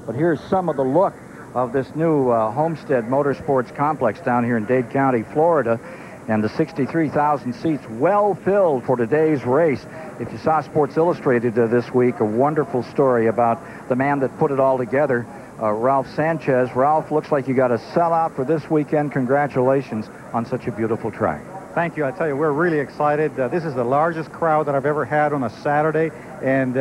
But here's some of the look of this new Homestead Motorsports complex down here in Dade County, Florida. And the 63,000 seats well filled for today's race. If you saw Sports Illustrated this week, a wonderful story about the man that put it all together, Ralph Sanchez. Ralph, looks like you got a sellout for this weekend. Congratulations on such a beautiful track. Thank you. I tell you, we're really excited. This is the largest crowd that I've ever had on a Saturday, and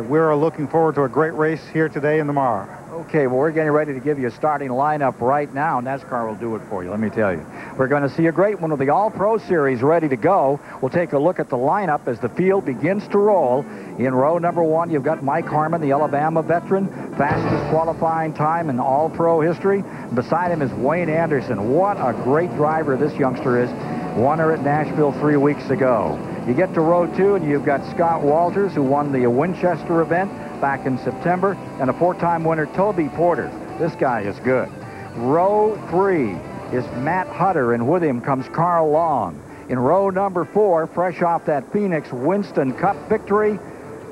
we're looking forward to a great race here today and tomorrow. Okay, well, we're getting ready to give you a starting lineup right now. NASCAR will do it for you, let me tell you. We're going to see a great one of the All-Pro Series ready to go. We'll take a look at the lineup as the field begins to roll. In row number 1, you've got Mike Harmon, the Alabama veteran, fastest qualifying time in All-Pro history. Beside him is Wayne Anderson. What a great driver this youngster is. Won her at Nashville 3 weeks ago. You get to row 2, and you've got Scott Walters, who won the Winchester event back in September, and a 4-time winner, Toby Porter. This guy is good. Row 3 is Matt Hutter, and with him comes Carl Long. In row number 4, fresh off that Phoenix Winston Cup victory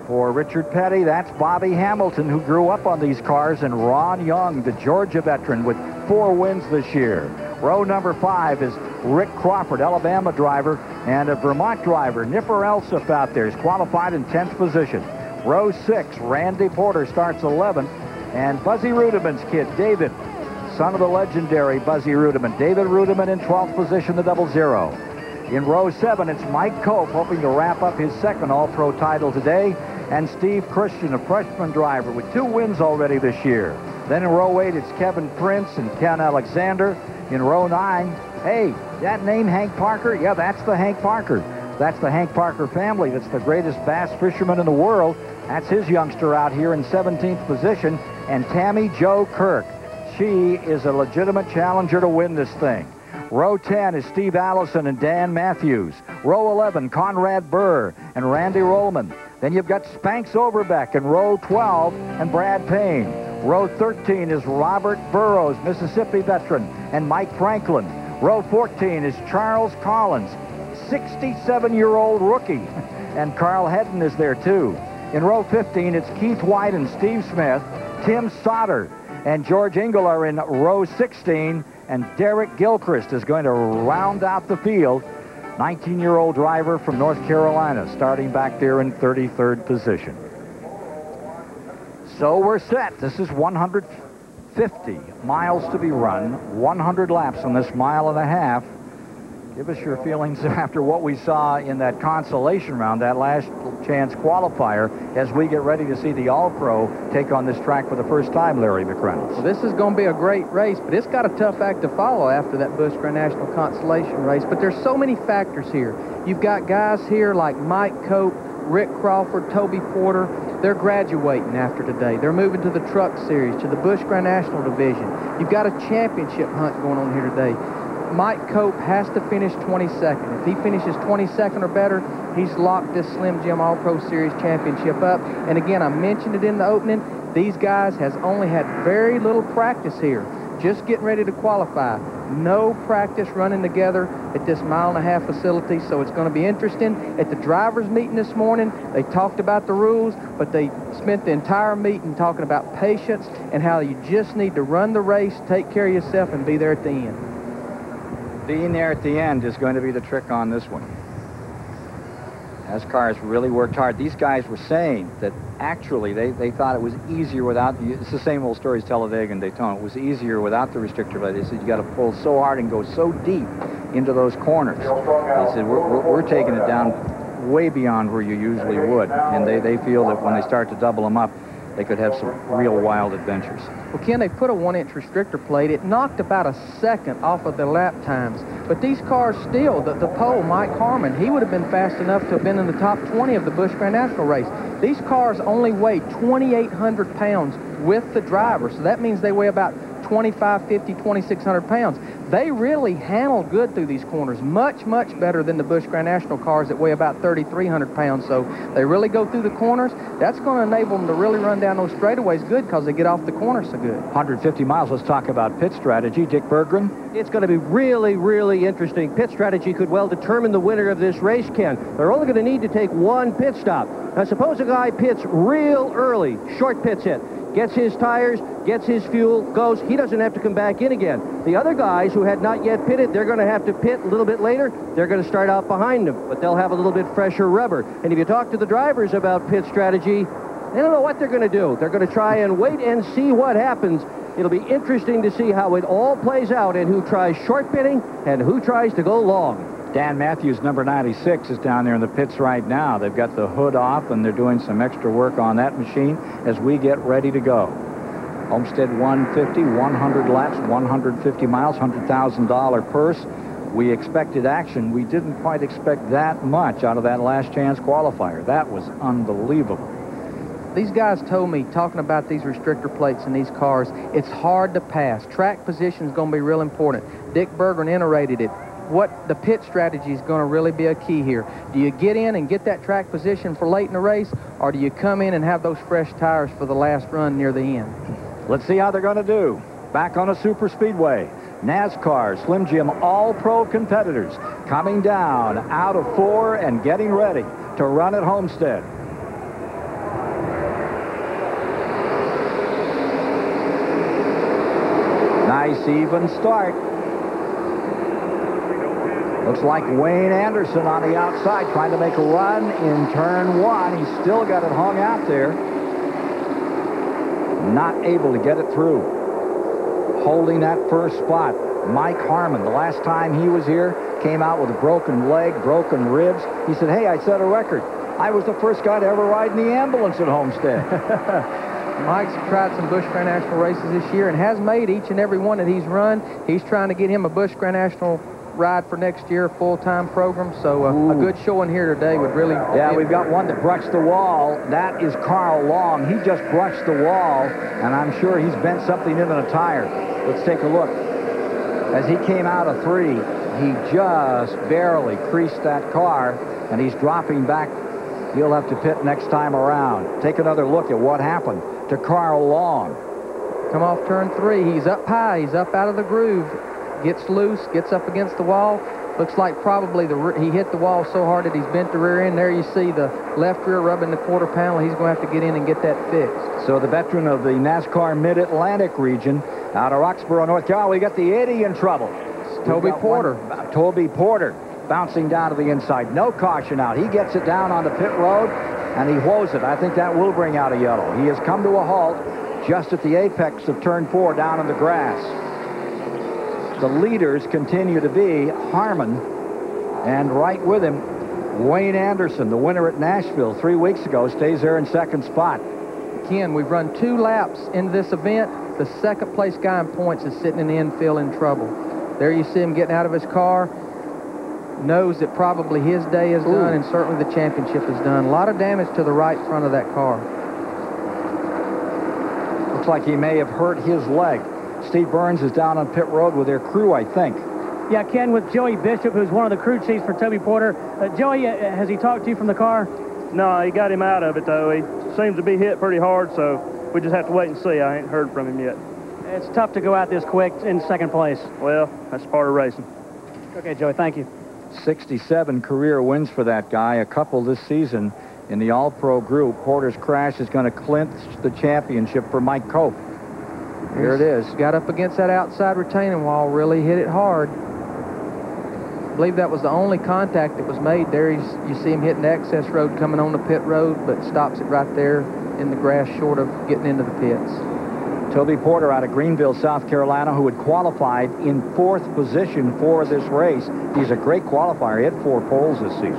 for Richard Petty, that's Bobby Hamilton, who grew up on these cars, and Ron Young, the Georgia veteran, with 4 wins this year. Row number 5 is Rick Crawford, Alabama driver, and a Vermont driver, Nipper Elsif, out there. He's qualified in 10th position. Row 6, Randy Porter starts 11th, and Buzzy Rudiman's kid, David, son of the legendary Buzzy Rudiman. David Rudiman in 12th position, the 00. In row 7, it's Mike Cope, hoping to wrap up his second All-Pro title today, and Steve Christian, a freshman driver with 2 wins already this year. Then in row 8, it's Kevin Prince and Ken Alexander. In row 9, hey, that name Hank Parker? Yeah, that's the Hank Parker. That's the Hank Parker family. That's the greatest bass fisherman in the world. That's his youngster out here in 17th position. And Tammy Jo Kirk. She is a legitimate challenger to win this thing. Row 10 is Steve Allison and Dan Matthews. Row 11, Conrad Burr and Randy Rollman. Then you've got Spanx Overbeck in row 12 and Brad Payne. Row 13 is Robert Burrows, Mississippi veteran, and Mike Franklin. Row 14 is Charles Collins, 67-year-old rookie, and Carl Hedden is there too. In row 15, it's Keith White and Steve Smith, Tim Sauter and George Engel are in row 16, and Derek Gilchrist is going to round out the field. 19-year-old driver from North Carolina, starting back there in 33rd position. So we're set. This is 150 miles to be run, 100 laps on this mile and a half. Give us your feelings after what we saw in that consolation round, that last chance qualifier, as we get ready to see the All-Pro take on this track for the first time, Larry McReynolds. Well, this is going to be a great race, but it's got a tough act to follow after that Busch Grand National consolation race. But there's so many factors here. You've got guys here like Mike Cope, Rick Crawford, Toby Porter. They're graduating after today. They're moving to the Truck Series, to the Busch Grand National Division. You've got a championship hunt going on here today. Mike Cope has to finish 22nd. If he finishes 22nd or better, he's locked this Slim Jim All-Pro Series championship up. And again, I mentioned it in the opening, these guys has only had very little practice here. Just getting ready to qualify. No practice running together at this mile-and-a-half facility, so it's going to be interesting. At the drivers' meeting this morning, they talked about the rules, but they spent the entire meeting talking about patience and how you just need to run the race, take care of yourself, and be there at the end. Being there at the end is going to be the trick on this one. NASCAR has really worked hard. These guys were saying that actually they thought it was easier without, it's the same old story as Talladega and Daytona. It was easier without the restrictor plate. They said you got to pull so hard and go so deep into those corners. They said we're taking it down way beyond where you usually would. And they feel that when they start to double them up, they could have some real wild adventures. Well, Ken, they put a 1-inch restrictor plate. It knocked about a second off of their lap times. But these cars still, the pole, Mike Harmon, he would have been fast enough to have been in the top 20 of the Busch Grand National race. These cars only weigh 2,800 pounds with the driver. So that means they weigh about 2,550, 2,600 pounds. They really handle good through these corners, much, much better than the Busch Grand National cars that weigh about 3,300 pounds. So they really go through the corners. That's going to enable them to really run down those straightaways good because they get off the corners so good. 150 miles. Let's talk about pit strategy. Dick Berggren. It's going to be really, really interesting. Pit strategy could well determine the winner of this race, Ken. They're only going to need to take one pit stop. Now, suppose a guy pits real early, short pits hit. gets his tires, gets his fuel, goes. He doesn't have to come back in again. The other guys who had not yet pitted, they're going to have to pit a little bit later. They're going to start out behind him, but they'll have a little bit fresher rubber. And if you talk to the drivers about pit strategy, they don't know what they're going to do. They're going to try and wait and see what happens. It'll be interesting to see how it all plays out and who tries short pitting and who tries to go long. Dan Matthews, number 96, is down there in the pits right now. They've got the hood off, and they're doing some extra work on that machine as we get ready to go. Homestead 150, 100 laps, 150 miles, $100,000 purse. We expected action. We didn't quite expect that much out of that last chance qualifier. That was unbelievable. These guys told me, talking about these restrictor plates in these cars, it's hard to pass. Track position is going to be real important. Dick Berggren iterated it. What the pit strategy is going to really be a key here. Do you get in and get that track position for late in the race, or do you come in and have those fresh tires for the last run near the end? Let's see how they're going to do. Back on a super speedway. NASCAR, Slim Jim, all-pro competitors coming down out of 4 and getting ready to run at Homestead. Nice even start. Looks like Wayne Anderson on the outside trying to make a run in turn 1. He's still got it hung out there. Not able to get it through. Holding that first spot. Mike Harmon, the last time he was here, came out with a broken leg, broken ribs. He said, hey, I set a record. I was the first guy to ever ride in the ambulance at Homestead. Mike's tried some Busch Grand National races this year and has made each and every one that he's run. He's trying to get him a Busch Grand National ride for next year, full-time program. So a good showing here today would really... Yeah, we've got one that brushed the wall. That is Carl Long. He just brushed the wall, and I'm sure he's bent something in a tire. Let's take a look. As he came out of 3, he just barely creased that car, and he's dropping back. He'll have to pit next time around. Take another look at what happened to Carl Long. Come off turn 3. He's up high. He's up out of the groove. Gets loose, gets up against the wall. Looks like probably he hit the wall so hard that he's bent the rear end. There you see the left rear rubbing the quarter panel. He's going to have to get in and get that fixed. So the veteran of the NASCAR Mid-Atlantic region out of Roxborough, North Carolina, we got the Eddie in trouble. Toby Porter. Toby Porter bouncing down to the inside. No caution out. He gets it down on the pit road, and he woes it. I think that will bring out a yellow. He has come to a halt just at the apex of turn 4 down in the grass. The leaders continue to be Harmon, and right with him, Wayne Anderson, the winner at Nashville 3 weeks ago, stays there in second spot. Ken, we've run 2 laps into this event. The second place guy in points is sitting in the infield in trouble. There you see him getting out of his car. Knows that probably his day is done, and certainly the championship is done. A lot of damage to the right front of that car. Looks like he may have hurt his leg. Steve Burns is down on pit road with their crew, I think. Yeah, Ken, with Joey Bishop, who's one of the crew chiefs for Toby Porter. Joey, has he talked to you from the car? No, he got him out of it, though. He seems to be hit pretty hard, so we just have to wait and see. I ain't heard from him yet. It's tough to go out this quick in second place. Well, that's part of racing. Okay, Joey, thank you. 67 career wins for that guy, a couple this season in the All-Pro group. Porter's crash is going to clinch the championship for Mike Cope. Here it is. Got up against that outside retaining wall, really hit it hard. I believe that was the only contact that was made there. You see him hitting the access road coming on the pit road, but stops it right there in the grass short of getting into the pits. Toby Porter out of Greenville, South Carolina, who had qualified in 4th position for this race. He's a great qualifier. He had 4 poles this season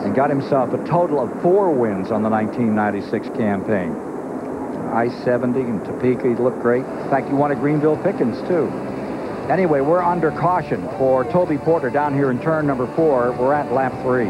and got himself a total of 4 wins on the 1996 campaign. I-70 and Topeka, he looked great. In fact, he won at Greenville Pickens, too. Anyway, we're under caution for Toby Porter down here in turn number 4. We're at lap 3.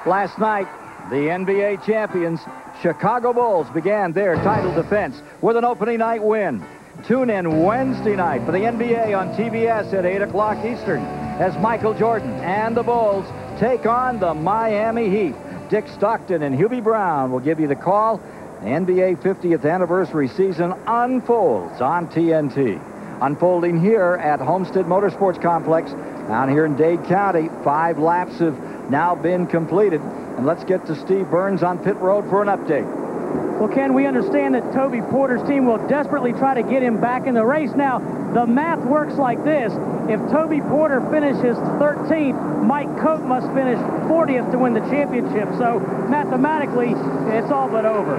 Last night, the NBA champions, Chicago Bulls, began their title defense with an opening night win. Tune in Wednesday night for the NBA on TBS at 8 o'clock Eastern as Michael Jordan and the Bulls take on the Miami Heat. Dick Stockton and Hubie Brown will give you the call. The NBA 50th anniversary season unfolds on TNT. Unfolding here at Homestead Motorsports Complex down here in Dade County. 5 laps have now been completed. And let's get to Steve Burns on pit road for an update. Well, Ken, we understand that Toby Porter's team will desperately try to get him back in the race. Now, the math works like this. If Toby Porter finishes 13th, Mike Cope must finish 40th to win the championship. So, mathematically, it's all but over.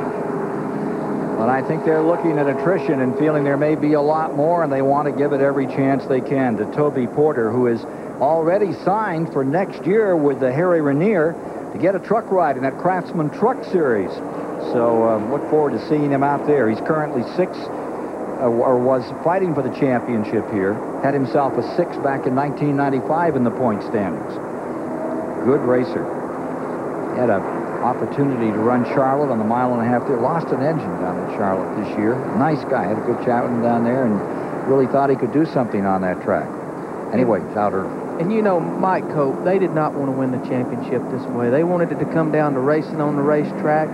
But I think they're looking at attrition and feeling there may be a lot more, and they want to give it every chance they can to Toby Porter, who is already signed for next year with the Harry Ranier to get a truck ride in that Craftsman Truck Series. So look forward to seeing him out there. He's currently or was fighting for the championship here. Had himself a 6 back in 1995 in the point standings. Good racer. Had an opportunity to run Charlotte on the 1.5 miles there. Lost an engine down in Charlotte this year. Nice guy. Had a good chat with him down there and really thought he could do something on that track. Anyway, it's out early. And you know, Mike Cope, they did not want to win the championship this way. They wanted it to come down to racing on the racetrack.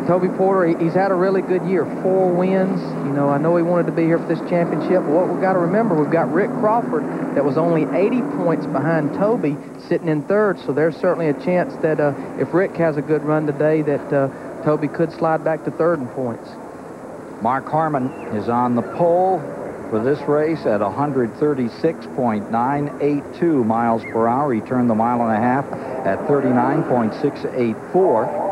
Toby Porter, he's had a really good year, 4 wins. You know, I know he wanted to be here for this championship. But what we've got to remember, we've got Rick Crawford that was only 80 points behind Toby, sitting in 3rd. So there's certainly a chance that if Rick has a good run today, that Toby could slide back to 3rd in points. Mark Harmon is on the pole for this race at 136.982 miles per hour. He turned the 1.5 miles at 39.684.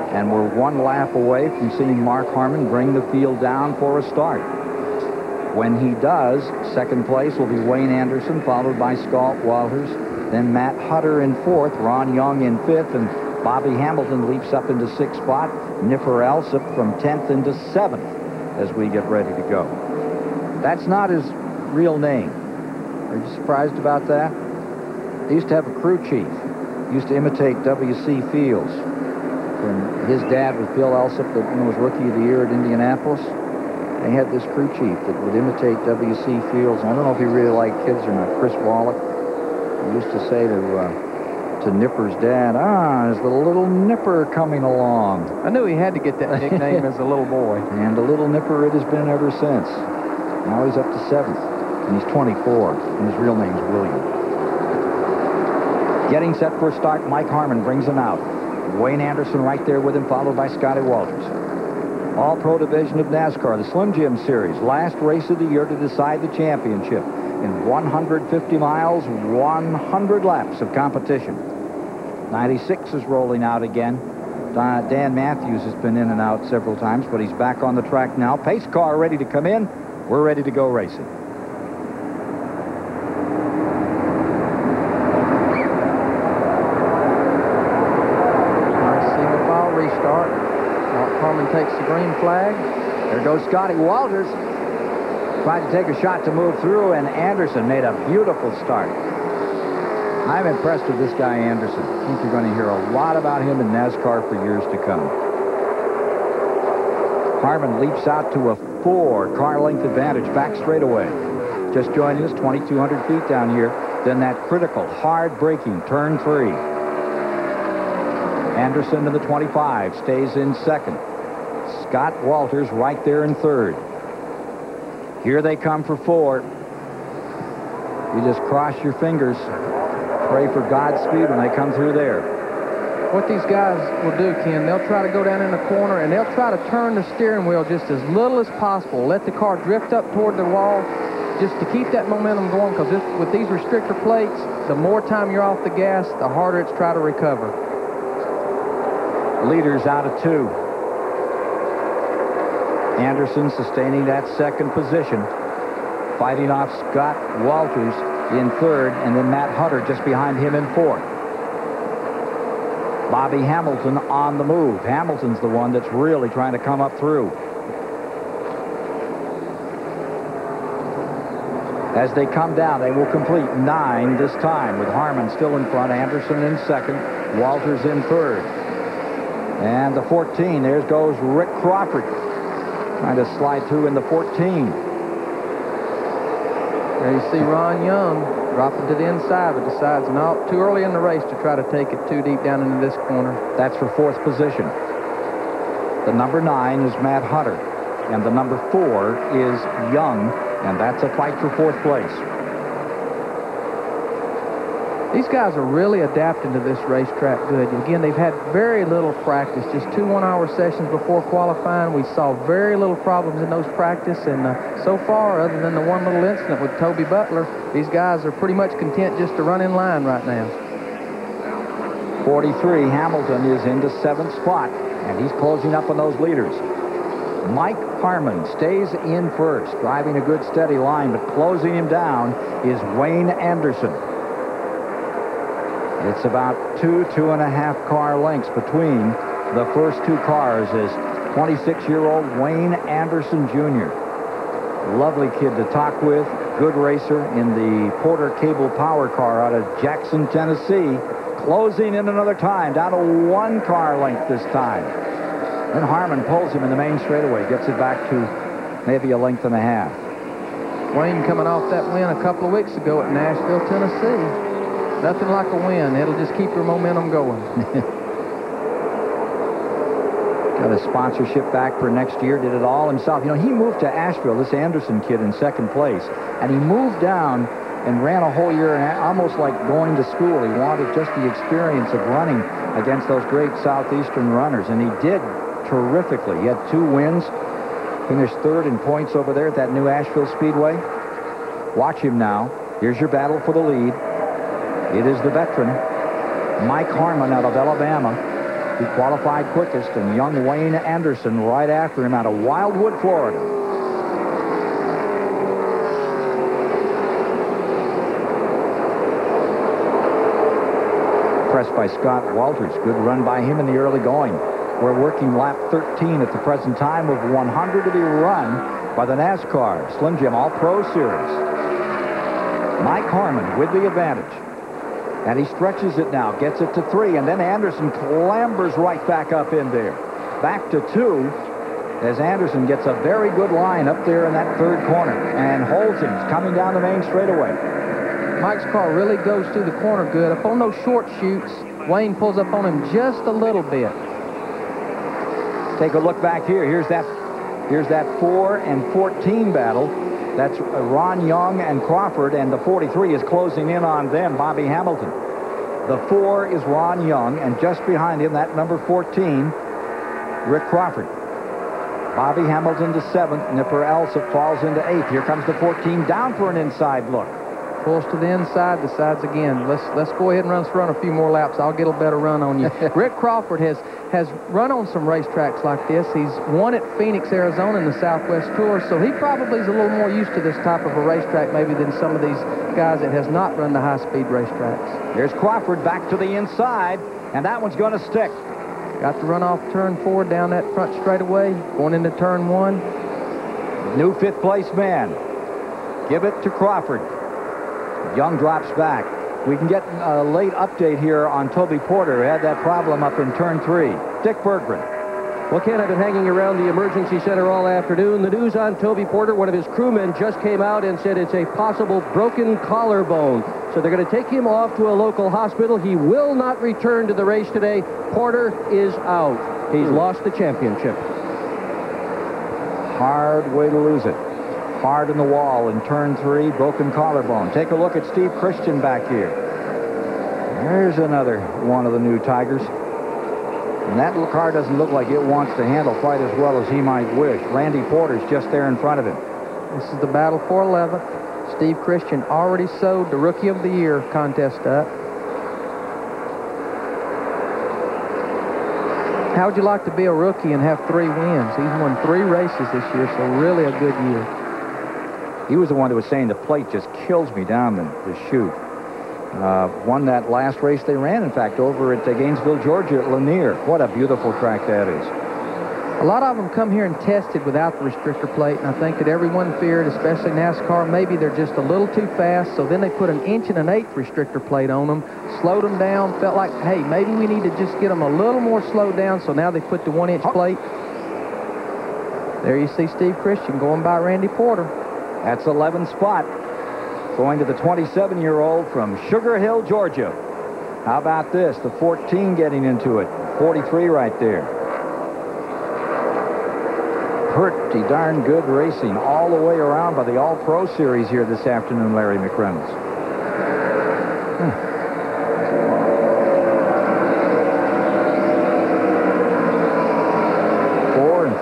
And we're 1 lap away from seeing Mark Harmon bring the field down for a start. When he does, 2nd place will be Wayne Anderson, followed by Scott Walters, then Matt Hutter in 4th, Ron Young in 5th, and Bobby Hamilton leaps up into 6th spot. Nipper Alsop from 10th into 7th as we get ready to go. That's not his real name. Are you surprised about that? He used to have a crew chief. He used to imitate W.C. Fields. And his dad was Bill Alsop, that was Rookie of the Year at Indianapolis. They had this crew chief that would imitate W.C. Fields. I don't know if he really liked kids or not. Chris Wallach. He used to say to Nipper's dad, "Is the little Nipper coming along?" I knew he had to get that nickname as a little boy. And the little Nipper it has been ever since. Now he's up to 7th, and he's 24, and his real name's William. Getting set for a start, Mike Harmon brings him out. Wayne Anderson right there with him, followed by Scotty Walters. All-Pro division of NASCAR, the Slim Jim Series, last race of the year to decide the championship. In 150 miles, 100 laps of competition. 96 is rolling out again. Dan Matthews has been in and out several times, but he's back on the track now. Pace car ready to come in. We're ready to go racing. Takes the green flag. There goes Scotty Walters. Tried to take a shot to move through, and Anderson made a beautiful start. I'm impressed with this guy, Anderson. I think you're going to hear a lot about him in NASCAR for years to come. Harmon leaps out to a 4 car length advantage back straightaway. Just joining us, 2,200 feet down here. Then that critical, hard braking turn 3. Anderson in the 25 stays in 2nd. Scott Walters right there in 3rd. Here they come for 4. You just cross your fingers. Pray for Godspeed when they come through there. What these guys will do, Ken, they'll try to go down in the corner, and they'll try to turn the steering wheel just as little as possible. Let the car drift up toward the wall just to keep that momentum going, because with these restrictor plates, the more time you're off the gas, the harder it's try to recover. Leaders out of 2. Anderson sustaining that 2nd position, fighting off Scott Walters in 3rd, and then Matt Hutter just behind him in 4th. Bobby Hamilton on the move. Hamilton's the one that's really trying to come up through. As they come down, they will complete 9 this time, with Harmon still in front, Anderson in 2nd, Walters in 3rd. And the 14, there goes Rick Crawford, trying to slide through in the 14. There you see Ron Young dropping to the inside, but decides not too early in the race to try to take it too deep down into this corner. That's for 4th position. The number 9 is Matt Hutter, and the number 4 is Young, and that's a fight for 4th place. These guys are really adapting to this racetrack good. Again, they've had very little practice, just 2 one-hour sessions before qualifying. We saw very little problems in those practice, and so far, other than the one little incident with Toby Butler, these guys are pretty much content just to run in line right now. 43, Hamilton is into 7th spot, and he's closing up on those leaders. Mike Harmon stays in first, driving a good steady line, but closing him down is Wayne Anderson. It's about 2.5 car lengths between the first 2 cars as 26-year-old Wayne Anderson Jr. Lovely kid to talk with, good racer in the Porter Cable Power car out of Jackson, Tennessee. Closing in another time, down to 1 car length this time. Then Harmon pulls him in the main straightaway, gets it back to maybe 1.5 lengths. Wayne coming off that win a couple of weeks ago at Nashville, Tennessee. Nothing like a win. It'll just keep your momentum going. Got a sponsorship back for next year, did it all himself. You know, he moved to Asheville, this Anderson kid, in 2nd place, and he moved down and ran a whole year, almost like going to school. He wanted just the experience of running against those great Southeastern runners, and he did terrifically. He had 2 wins, finished 3rd in points over there at that new Asheville Speedway. Watch him now. Here's your battle for the lead. It is the veteran, Mike Harmon out of Alabama, who qualified quickest, and young Wayne Anderson right after him out of Wildwood, Florida. Pressed by Scott Walters. Good run by him in the early going. We're working lap 13 at the present time of 100 to be run by the NASCAR Slim Jim All-Pro Series. Mike Harmon with the advantage. And he stretches it now, gets it to 3, and then Anderson clambers right back up in there. Back to 2, as Anderson gets a very good line up there in that 3rd corner, and holds him, coming down the main straightaway. Mike's car really goes through the corner good. Up on those short chutes, Wayne pulls up on him just a little bit. Take a look back here. Here's that 4 and 14 battle. That's Ron Young and Crawford, and the 43 is closing in on them, Bobby Hamilton. The 4 is Ron Young, and just behind him, that number 14, Rick Crawford. Bobby Hamilton to 7th, Nipper Alsop falls into 8th. Here comes the 14 down for an inside look. Pulls to the inside, decides again, let's go ahead and run a few more laps. I'll get a better run on you. Rick Crawford has run on some racetracks like this. He's won at Phoenix, Arizona in the Southwest Tour, so he probably is a little more used to this type of a racetrack maybe than some of these guys that has not run the high-speed racetracks. Here's Crawford back to the inside, and that one's going to stick. Got to run off turn 4 down that front straightaway, going into turn 1. New 5th place man. Give it to Crawford. Young drops back. We can get a late update here on Toby Porter, who had that problem up in turn 3. Dick Berggren. Well, Ken, I've been hanging around the emergency center all afternoon. The news on Toby Porter, one of his crewmen just came out and said it's a possible broken collarbone. So they're going to take him off to a local hospital. He will not return to the race today. Porter is out. He's lost the championship. Hard way to lose it. Hard in the wall in turn 3, broken collarbone. Take a look at Steve Christian back here. There's another one of the new Tigers. And that little car doesn't look like it wants to handle quite as well as he might wish. Randy Porter's just there in front of him. This is the battle for 11th. Steve Christian already sewed the Rookie of the Year contest up. How would you like to be a rookie and have 3 wins? He's won 3 races this year, so really a good year. He was the one who was saying the plate just kills me down the chute. Won that last race they ran, in fact, over at Gainesville, Georgia at Lanier. What a beautiful track that is. A lot of them come here and tested without the restrictor plate, and I think that everyone feared, especially NASCAR, maybe they're just a little too fast, so then they put an 1 1/8" restrictor plate on them, slowed them down, felt like, hey, maybe we need to just get them a little more slowed down, so now they put the 1-inch plate. There you see Steve Christian going by Randy Porter. That's 11th spot, going to the 27-year-old from Sugar Hill, Georgia. How about this? The 14 getting into it. 43 right there. Pretty darn good racing all the way around by the All-Pro Series here this afternoon, Larry McReynolds.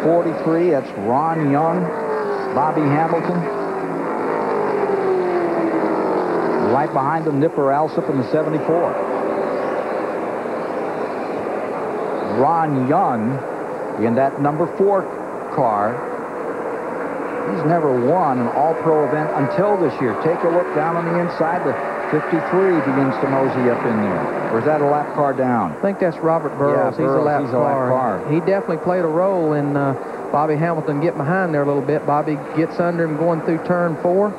43, that's Ron Young, Bobby Hamilton. Right behind them, Nipper Alsop in the 74. Ron Young in that number 4 car. He's never won an all-pro event until this year. Take a look down on the inside. The 53 begins to mosey up in there. Or is that a lap car down? I think that's Robert Burrows. Yeah, Burrows, he's a lap car. He definitely played a role in Bobby Hamilton getting behind there a little bit. Bobby gets under him going through turn 4.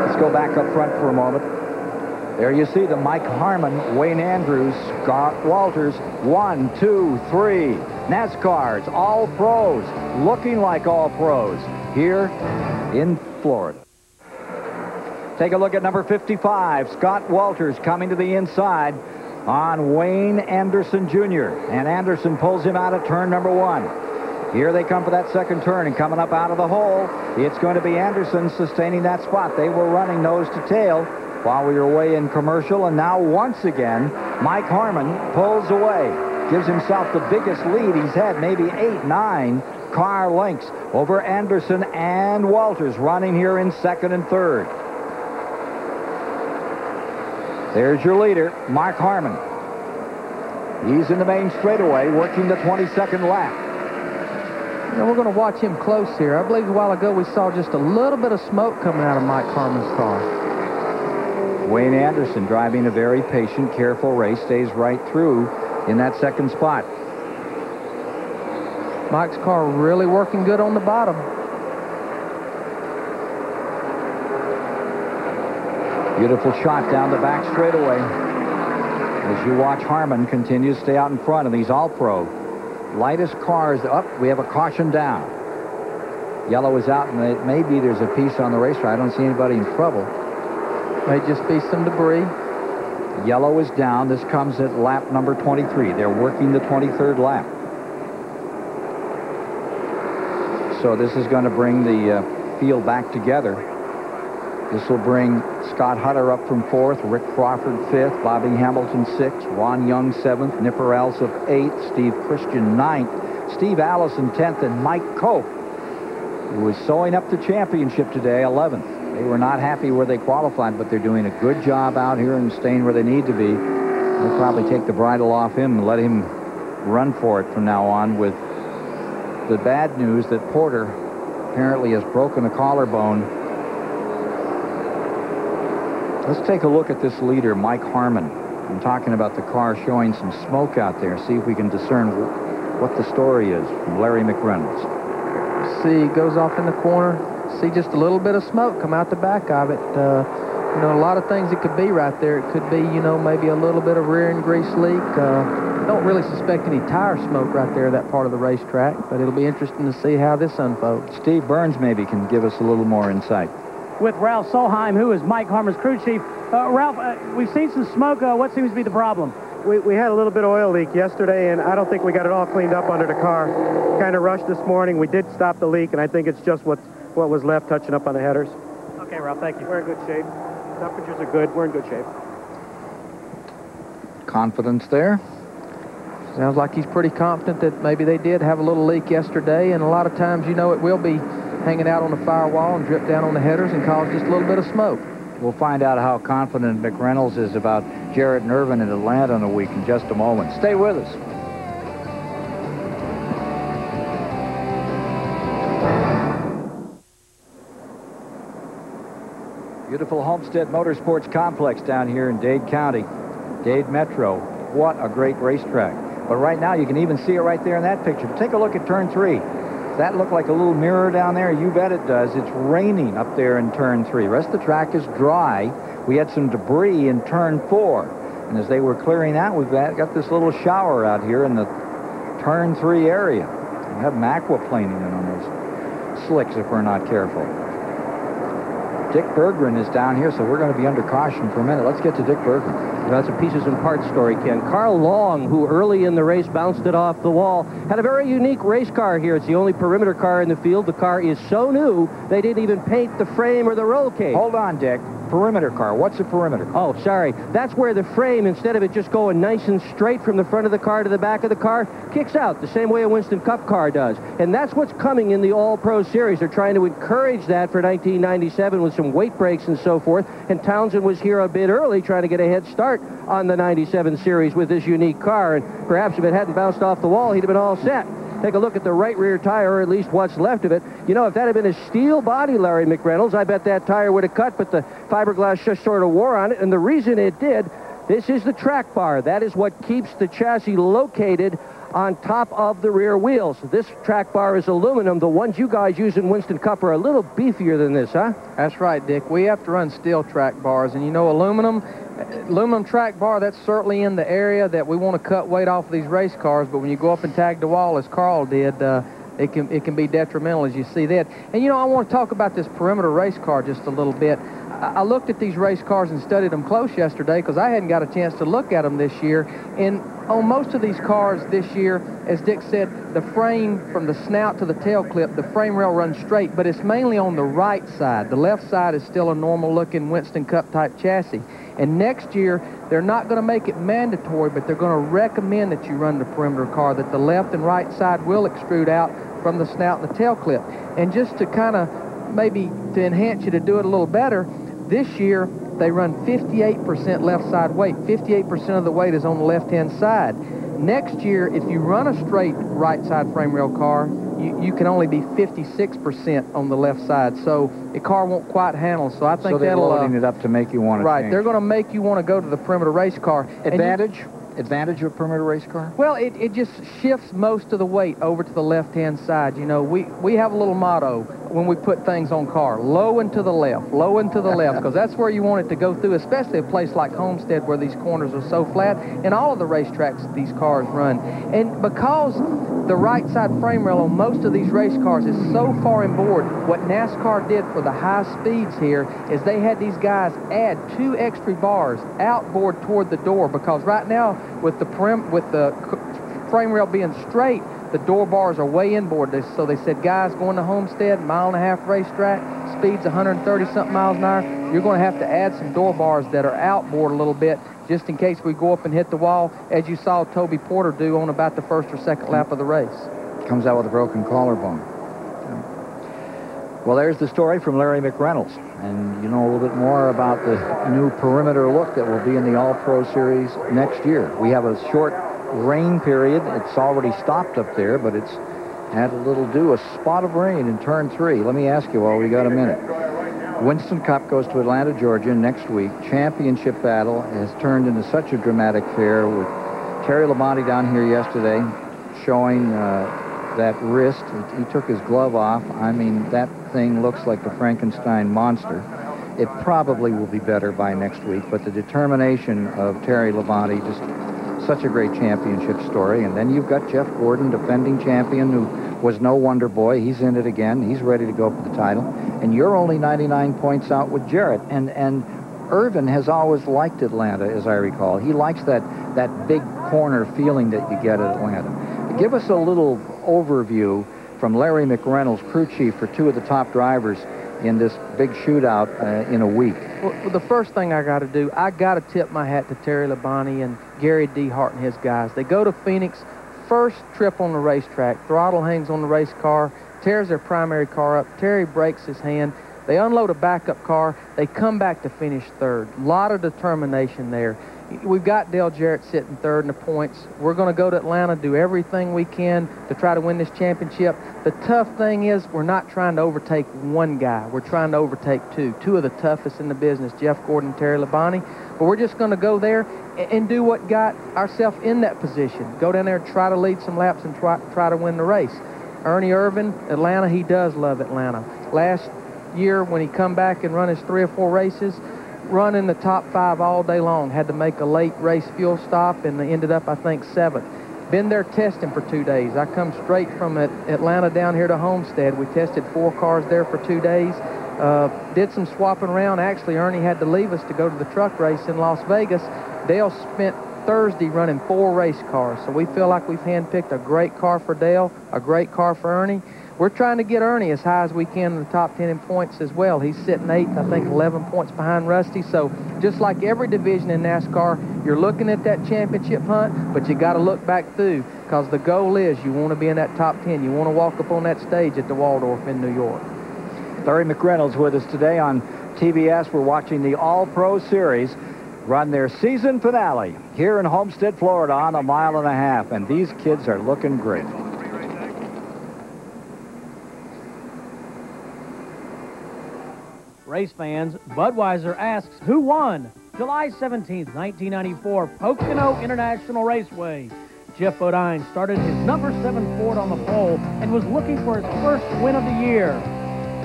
Let's go back up front for a moment. There you see the Mike Harmon, Wayne Andrews, Scott Walters, 1, 2, 3. NASCARs, all pros, looking like all pros here in Florida. Take a look at number 55, Scott Walters coming to the inside on Wayne Anderson Jr. And Anderson pulls him out of turn number 1. Here they come for that second turn, and coming up out of the hole, it's going to be Anderson sustaining that spot. They were running nose to tail while we were away in commercial, and now once again, Mike Harmon pulls away, gives himself the biggest lead he's had, maybe 8, 9 car lengths over Anderson and Walters, running here in second and third. There's your leader, Mark Harmon. He's in the main straightaway, working the 22nd lap. Now we're going to watch him close here. I believe a while ago we saw just a little bit of smoke coming out of Mike Harmon's car. Wayne Anderson driving a very patient, careful race, stays right through in that second spot. Mike's car really working good on the bottom. Beautiful shot down the back straightaway as you watch Harmon continue to stay out in front of these all-pro. Lightest cars up. We have a caution down. Yellow is out, and it may be there's a piece on the racetrack. I don't see anybody in trouble. May just be some debris. Yellow is down. This comes at lap number 23. They're working the 23rd lap. So this is going to bring the field back together. This will bring Scott Hutter up from 4th, Rick Crawford 5th, Bobby Hamilton 6th, Ron Young 7th, Nipper Alsop 8th, Steve Christian 9th, Steve Allison 10th, and Mike Cope, who was sewing up the championship today, 11th. They were not happy where they qualified, but they're doing a good job out here and staying where they need to be. They'll probably take the bridle off him and let him run for it from now on, with the bad news that Porter apparently has broken a collarbone. Let's take a look at this leader, Mike Harmon. I'm talking about the car showing some smoke out there. See if we can discern what the story is from Larry McReynolds. See, he goes off in the corner. See just a little bit of smoke come out the back of it. You know, a lot of things it could be right there. It could be, you know, maybe a little bit of rear end grease leak. Don't really suspect any tire smoke right there, that part of the racetrack, but it'll be interesting to see how this unfolds. Steve Burns maybe can give us a little more insight. With Ralph Solheim, who is Mike Harmon's crew chief. Ralph, we've seen some smoke. What seems to be the problem? We had a little bit of oil leak yesterday, and I don't think we got it all cleaned up under the car. Kind of rushed this morning. We did stop the leak, and I think it's just what was left touching up on the headers. Okay, Ralph, thank you. We're in good shape. Temperatures are good. We're in good shape. Confidence there. Sounds like he's pretty confident that maybe they did have a little leak yesterday, and a lot of times, you know, it will be hanging out on the firewall and drip down on the headers and cause just a little bit of smoke. We'll find out how confident McReynolds is about Jarrett and Irvin in Atlanta in a week in just a moment. Stay with us. Beautiful Homestead Motorsports Complex down here in Dade County, Dade Metro. What a great racetrack. But right now you can even see it right there in that picture. Take a look at turn 3. Does that look like a little mirror down there? You bet it does. It's raining up there in turn 3. The rest of the track is dry. We had some debris in turn 4. And as they were clearing out, we've got this little shower out here in the turn 3 area. We have them aquaplaning in on those slicks if we're not careful. Dick Berggren is down here, so we're going to be under caution for a minute. Let's get to Dick Berggren. That's a pieces and parts story, Ken. Carl Long, who early in the race bounced it off the wall, had a very unique race car here. It's the only perimeter car in the field. The car is so new, they didn't even paint the frame or the roll cage. Hold on, Dick. perimeter car. What's a perimeter car? Oh, sorry. That's where the frame, instead of it just going nice and straight from the front of the car to the back of the car, kicks out the same way a Winston Cup car does. And that's what's coming in the All-Pro Series. They're trying to encourage that for 1997 with some weight breaks and so forth. And Townsend was here a bit early trying to get a head start on the 97 Series with this unique car. And perhaps if it hadn't bounced off the wall, he'd have been all set. Take a look at the right rear tire, or at least what's left of it. You know, if that had been a steel body, Larry McReynolds, I bet that tire would have cut, but the fiberglass just sort of wore on it. And the reason it did, this is the track bar. That is what keeps the chassis located on top of the rear wheels. This track bar is aluminum. The ones you guys use in Winston Cup are a little beefier than this, huh? That's right, Dick. We have to run steel track bars, and you know, aluminum track bar, that's certainly in the area that we want to cut weight off of these race cars, but when you go up and tag the wall, as Carl did, it can be detrimental, as you see that. And you know, I want to talk about this perimeter race car just a little bit. I looked at these race cars and studied them close yesterday because I hadn't got a chance to look at them this year. And on most of these cars this year, as Dick said, the frame from the snout to the tail clip, the frame rail runs straight, but it's mainly on the right side. The left side is still a normal-looking Winston Cup type chassis. And next year, they're not going to make it mandatory, but they're going to recommend that you run the perimeter car, that the left and right side will extrude out from the snout and the tail clip. And just to kind of maybe to enhance you to do it a little better, this year they run 58% left side weight. 58% of the weight is on the left-hand side. Next year, if you run a straight right side frame rail car, you can only be 56% on the left side, so the car won't quite handle. So I think so they're loading it up to make you want to right. change. They're going to make you want to go to the perimeter race car. Advantage of a perimeter race car? Well, it just shifts most of the weight over to the left-hand side. You know, we have a little motto when we put things on car: low and to the left, low and to the left, because that's where you want it to go through, especially a place like Homestead where these corners are so flat, and all of the racetracks that these cars run. And because the right side frame rail on most of these race cars is so far inboard, what NASCAR did for the high speeds here is they had these guys add 2 extra bars outboard toward the door, because right now with the frame rail being straight, the door bars are way inboard. So they said, guys, going to Homestead, 1.5 mile racetrack, speeds 130-something miles an hour, you're going to have to add some door bars that are outboard a little bit, just in case we go up and hit the wall, as you saw Toby Porter do on about the first or second lap of the race. Comes out with a broken collarbone. Well, there's the story from Larry McReynolds. And you know a little bit more about the new perimeter look that will be in the All-Pro Series next year. We have a short rain period. It's already stopped up there, but it's had a little dew, a spot of rain in turn 3. Let me ask you while we got a minute. Winston Cup goes to Atlanta, Georgia next week. Championship battle has turned into such a dramatic affair with Terry Labonte down here yesterday showing that wrist. He took his glove off. I mean, that thing looks like the Frankenstein monster. It probably will be better by next week, but the determination of Terry Labonte, just such a great championship story. And then you've got Jeff Gordon, defending champion, who was no wonder boy. He's in it again. He's ready to go for the title. And you're only 99 points out with Jarrett. And Irvin has always liked Atlanta, as I recall. He likes that big corner feeling that you get at Atlanta. Give us a little overview from Larry McReynolds, crew chief for 2 of the top drivers in this big shootout in a week. Well, the first thing I got to do, I got to tip my hat to Terry Labonte and Gary Dehart and his guys. They go to Phoenix, first trip on the racetrack. Throttle hangs on the race car, tears their primary car up. Terry breaks his hand. They unload a backup car. They come back to finish 3rd. A lot of determination there. We've got Dale Jarrett sitting 3rd in the points. We're going to go to Atlanta, do everything we can to try to win this championship. The tough thing is we're not trying to overtake one guy. We're trying to overtake 2 of the toughest in the business, Jeff Gordon and Terry Labonte. But we're just going to go there and do what got ourselves in that position. Go down there, try to lead some laps, and try to win the race. Ernie Irvin, Atlanta, he does love Atlanta. Last year when he come back and run his 3 or 4 races, running the top 5 all day long, had to make a late race fuel stop, and they ended up, I think, 7th. Been there testing for 2 days. I come straight from Atlanta down here to Homestead. We tested 4 cars there for 2 days. Did some swapping around. Actually, Ernie had to leave us to go to the truck race in Las Vegas. Dale spent Thursday running 4 race cars, so we feel like we've handpicked a great car for Dale, a great car for Ernie. We're trying to get Ernie as high as we can in the top 10 in points as well. He's sitting 8th, I think 11 points behind Rusty. So just like every division in NASCAR, you're looking at that championship hunt, but you got to look back through, because the goal is you want to be in that top 10. You want to walk up on that stage at the Waldorf in New York. Larry McReynolds with us today on TBS. We're watching the All-Pro Series run their season finale here in Homestead, Florida on a 1.5 miles, and these kids are looking great. Race fans, Budweiser asks who won July 17th, 1994, Pocono International Raceway. Jeff Bodine started his number 7 Ford on the pole and was looking for his first win of the year.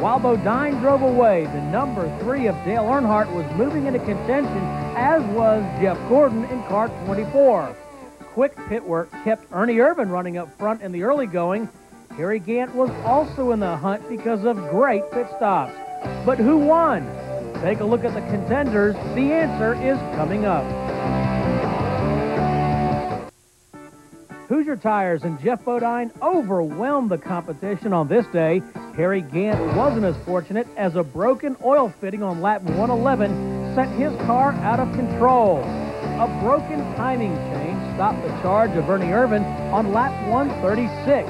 While Bodine drove away, the number 3 of Dale Earnhardt was moving into contention, as was Jeff Gordon in car 24. Quick pit work kept Ernie Irvan running up front in the early going. Harry Gant was also in the hunt because of great pit stops. But who won? Take a look at the contenders. The answer is coming up. Hoosier Tires and Jeff Bodine overwhelmed the competition on this day. Harry Gant wasn't as fortunate, as a broken oil fitting on lap 111 sent his car out of control. A broken timing chain stopped the charge of Ernie Irvan on lap 136.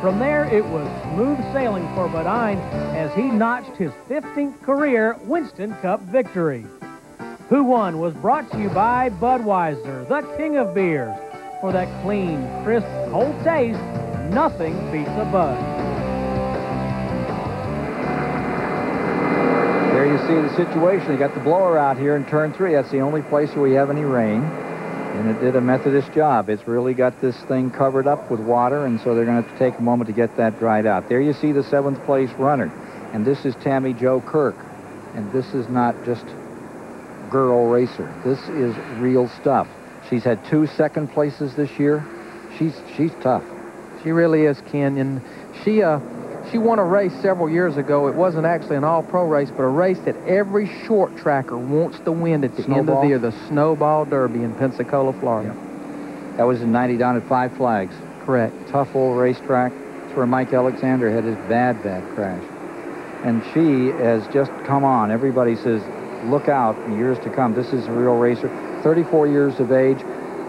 From there, it was smooth sailing for Bodine as he notched his 15th career Winston Cup victory. Who Won was brought to you by Budweiser, the king of beers. For that clean, crisp, cold taste, nothing beats a Bud. There you see the situation. They got the blower out here in turn 3. That's the only place where we have any rain. And it did a Methodist job. It's really got this thing covered up with water, and so they're going to have to take a moment to get that dried out. There you see the 7th place runner. And this is Tammy Jo Kirk. And this is not just girl racer. This is real stuff. She's had 2 second places this year. She's tough. She really is, Ken. And she won a race several years ago. It wasn't actually an all-pro race, but a race that every short tracker wants to win at the end of the year, the Snowball Derby in Pensacola, Florida. Yeah. That was in 90 down at Five Flags. Correct. Tough old racetrack. It's where Mike Alexander had his bad crash. And she has just come on. Everybody says, look out in years to come. This is a real racer. 34 years of age.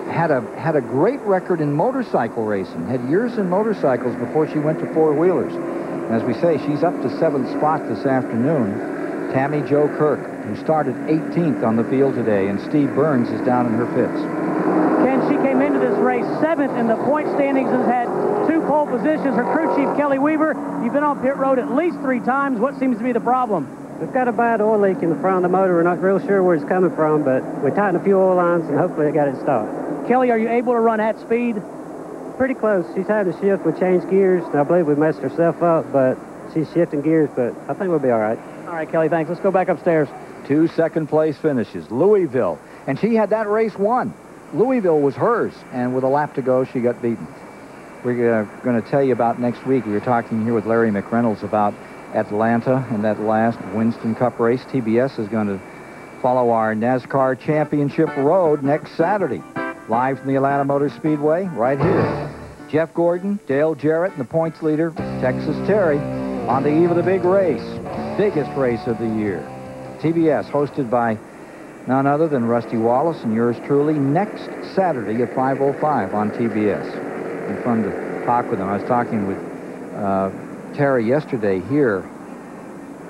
Had a great record in motorcycle racing. Had years in motorcycles before she went to four-wheelers. As we say, she's up to 7th spot this afternoon. Tammy Jo Kirk, who started 18th on the field today, and Steve Burns is down in her pits. Ken, she came into this race 7th in the point standings and has had 2 pole positions. Her crew chief, Kelly Weaver, you've been on pit road at least 3 times. What seems to be the problem? We've got a bad oil leak in the front of the motor. We're not real sure where it's coming from, but we tightened a few oil lines, and hopefully it got it stopped. Kelly, are you able to run at speed? Pretty close. She's had to shift. We changed gears, and I believe we messed herself up, but she's shifting gears, but I think we'll be all right. All right, Kelly, thanks. Let's go back upstairs. 2 second-place finishes. Louisville. And she had that race won. Louisville was hers, and with a lap to go, she got beaten. We're going to tell you about next week. We were talking here with Larry McReynolds about Atlanta and that last Winston Cup race. TBS is going to follow our NASCAR Championship Road next Saturday. Live from the Atlanta Motor Speedway, right here. Jeff Gordon, Dale Jarrett, and the points leader, Texas Terry, on the eve of the big race. Biggest race of the year. TBS, hosted by none other than Rusty Wallace and yours truly, next Saturday at 5:05 on TBS. And fun to talk with him. I was talking with Terry yesterday here.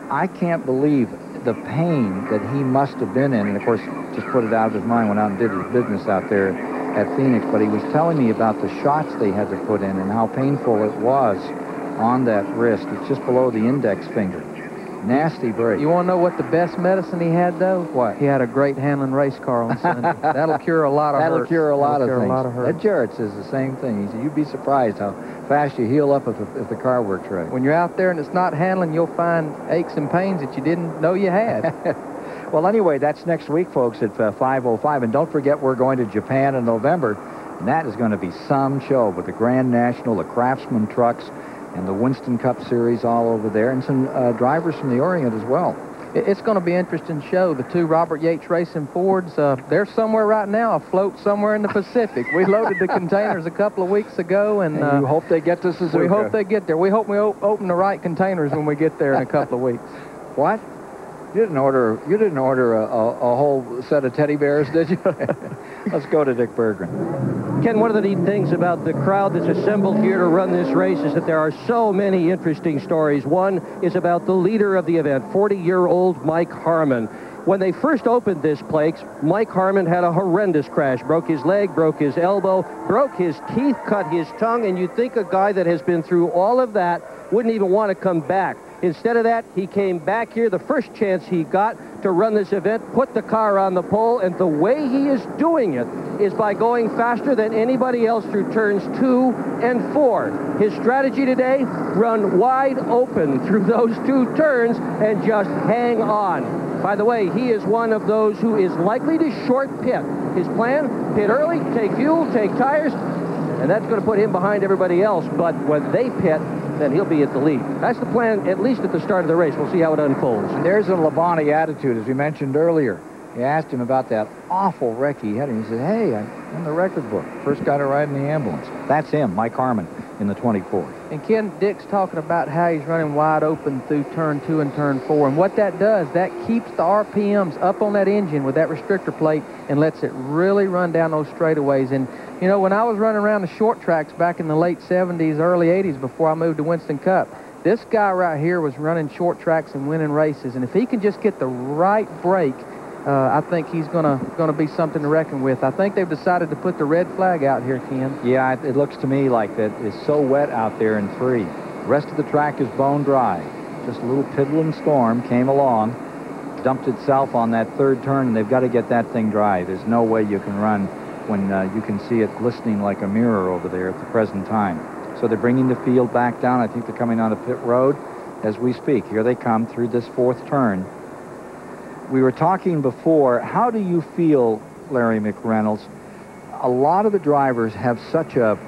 I can't believe the pain that he must have been in, and of course just put it out of his mind, went out and did his business out there at Phoenix, but he was telling me about the shots they had to put in and how painful it was on that wrist. It's just below the index finger. Nasty break. You want to know what the best medicine he had, though? What? He had a great handling race car on Sunday. That'll cure a lot of hurts. That'll cure a lot of things. Ed Ed Jarrett says the same thing. He said, you'd be surprised how fast you heal up if the car works right. When you're out there and it's not handling, you'll find aches and pains that you didn't know you had. Well, anyway, that's next week, folks, at 5:05. And don't forget, we're going to Japan in November. And that is going to be some show with the Grand National, the Craftsman trucks, and the Winston Cup Series all over there, and some drivers from the Orient as well. It's going to be an interesting show. The two Robert Yates Racing Fords, they're somewhere right now, afloat somewhere in the Pacific. We loaded the containers a couple of weeks ago, and you hope they get to Suzuka. We hope they get there. We hope we open the right containers when we get there in a couple of weeks. What? You didn't order a whole set of teddy bears, did you? Let's go to Dick Berggren. Ken, one of the neat things about the crowd that's assembled here to run this race is that there are so many interesting stories. One is about the leader of the event, 40-year-old Mike Harmon. When they first opened this place, Mike Harmon had a horrendous crash. Broke his leg, broke his elbow, broke his teeth, cut his tongue, and you'd think a guy that has been through all of that wouldn't even want to come back. Instead of that, he came back here the first chance he got to run this event, put the car on the pole, and the way he is doing it is by going faster than anybody else through turns 2 and 4. His strategy today, run wide open through those 2 turns and just hang on. By the way, he is one of those who is likely to short pit. His plan, pit early, take fuel, take tires, and that's going to put him behind everybody else. But when they pit, then he'll be at the lead. That's the plan, at least at the start of the race. We'll see how it unfolds. And there's a Labonte attitude, as we mentioned earlier. He asked him about that awful wreck he had, and he said, hey, I'm in the record book. First guy to ride in the ambulance. That's him, Mike Harmon, in the 24. And Ken, Dick's talking about how he's running wide open through turn 2 and turn 4. And what that does, that keeps the RPMs up on that engine with that restrictor plate and lets it really run down those straightaways. And, you know, when I was running around the short tracks back in the late 70s, early 80s before I moved to Winston Cup, this guy right here was running short tracks and winning races. And if he can just get the right break, I think he's gonna be something to reckon with. I think they've decided to put the red flag out here, Ken. Yeah, it looks to me like that it's so wet out there in 3. The rest of the track is bone dry. Just a little piddling storm came along, dumped itself on that 3rd turn, and they've got to get that thing dry. There's no way you can run when you can see it glistening like a mirror over there at the present time. So they're bringing the field back down. I think they're coming onto pit road as we speak. Here they come through this 4th turn. We were talking before, how do you feel, Larry McReynolds? A lot of the drivers have such a,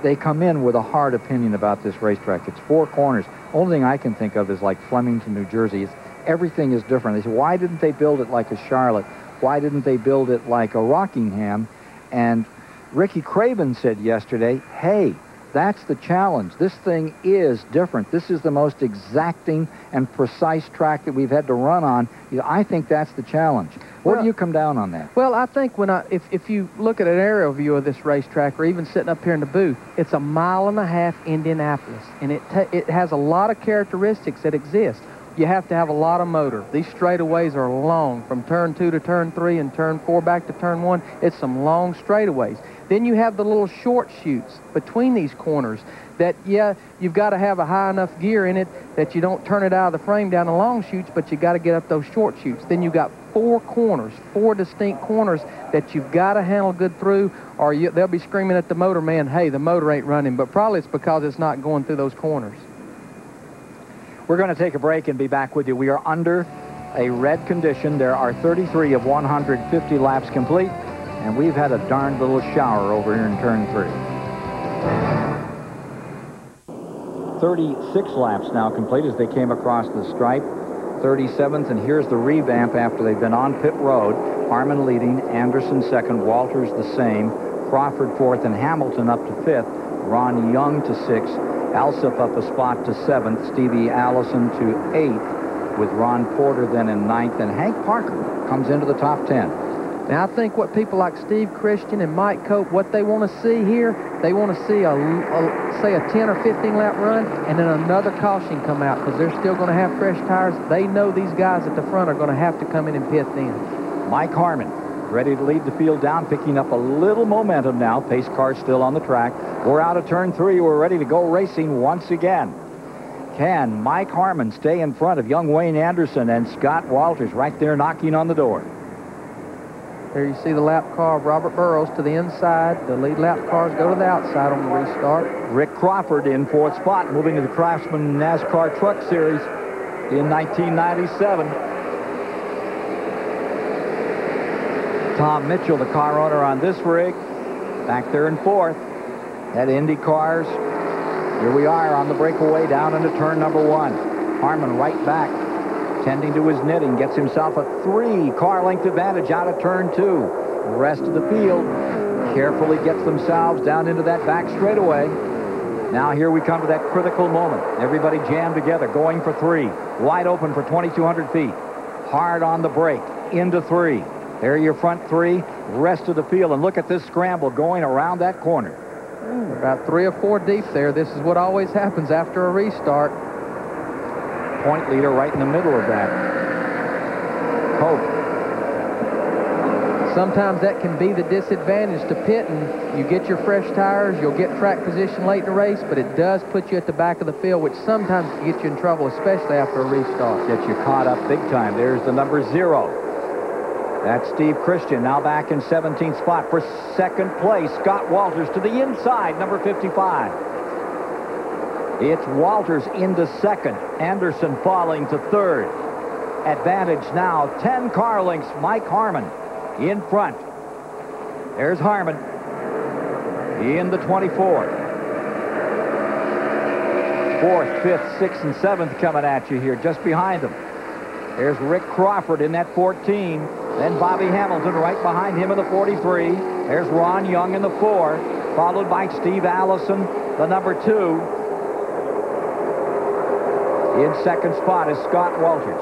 they come in with a hard opinion about this racetrack. It's 4 corners. Only thing I can think of is like Flemington, New Jersey. Everything is different. They say, why didn't they build it like a Charlotte? Why didn't they build it like a Rockingham? And Ricky Craven said yesterday, hey, that's the challenge. This thing is different. This is the most exacting and precise track that we've had to run on. I think that's the challenge. Where do you come down on that? Well, I think if you look at an aerial view of this racetrack, or even sitting up here in the booth, it's a 1.5 mile Indianapolis, and it has a lot of characteristics that exist. You have to have a lot of motor. These straightaways are long, from turn 2 to turn 3 and turn 4 back to turn 1. It's some long straightaways. Then you have the little short chutes between these corners that, yeah, you've got to have a high enough gear in it that you don't turn it out of the frame down the long chutes, but you got to get up those short chutes. Then you've got 4 corners, 4 distinct corners that you've got to handle good through, or they'll be screaming at the motor man, hey, the motor ain't running, but probably it's because it's not going through those corners. We're going to take a break and be back with you. We are under a red condition. There are 33 of 150 laps complete, and we've had a darn little shower over here in turn 3. 36 laps now complete as they came across the stripe. 37th, and here's the revamp after they've been on pit road. Harmon leading, Anderson 2nd, Walters the same, Crawford 4th, and Hamilton up to 5th. Ron Young to 6th. Alsop up a spot to 7th. Stevie Allison to 8th, with Ron Porter then in 9th, and Hank Parker comes into the top 10. Now, I think what people like Steve Christian and Mike Cope, what they want to see here, they want to see say a 10 or 15 lap run, and then another caution come out, because they're still going to have fresh tires. They know these guys at the front are going to have to come in and pit then. Mike Harmon ready to lead the field down, picking up a little momentum now. Pace car still on the track. We're out of turn 3. We're ready to go racing once again. Can Mike Harmon stay in front of young Wayne Anderson and Scott Walters right there knocking on the door? There you see the lap car of Robert Burrows to the inside. The lead lap cars go to the outside on the restart. Rick Crawford in 4th spot, moving to the Craftsman NASCAR Truck Series in 1997. Tom Mitchell, the car owner on this rig, back there in 4th. At Indy cars. Here we are on the breakaway down into turn number 1. Harmon right back. tending to his knitting, gets himself a 3-car length advantage out of turn 2. The rest of the field carefully gets themselves down into that back straightaway. Now here we come to that critical moment. Everybody jammed together, going for 3. Wide open for 2,200 feet. Hard on the brake, into 3. There are your front 3, rest of the field. And look at this scramble going around that corner. About 3 or 4 deep there. This is what always happens after a restart. Point leader right in the middle of that. Hope. Sometimes that can be the disadvantage to pitting. You get your fresh tires, you'll get track position late in the race, but it does put you at the back of the field, which sometimes can get you in trouble, especially after a restart. Get you caught up big time. There's the number 0. That's Steve Christian, now back in 17th spot for second place. Scott Walters to the inside, number 55. It's Walters into second. Anderson falling to third. Advantage now, 10 car lengths. Mike Harmon in front. There's Harmon in the 24th. 4th, 5th, 6th, and 7th coming at you here, just behind them. There's Rick Crawford in that 14. Then Bobby Hamilton right behind him in the 43. There's Ron Young in the 4, followed by Steve Allison, the number 2. In second spot is Scott Walters.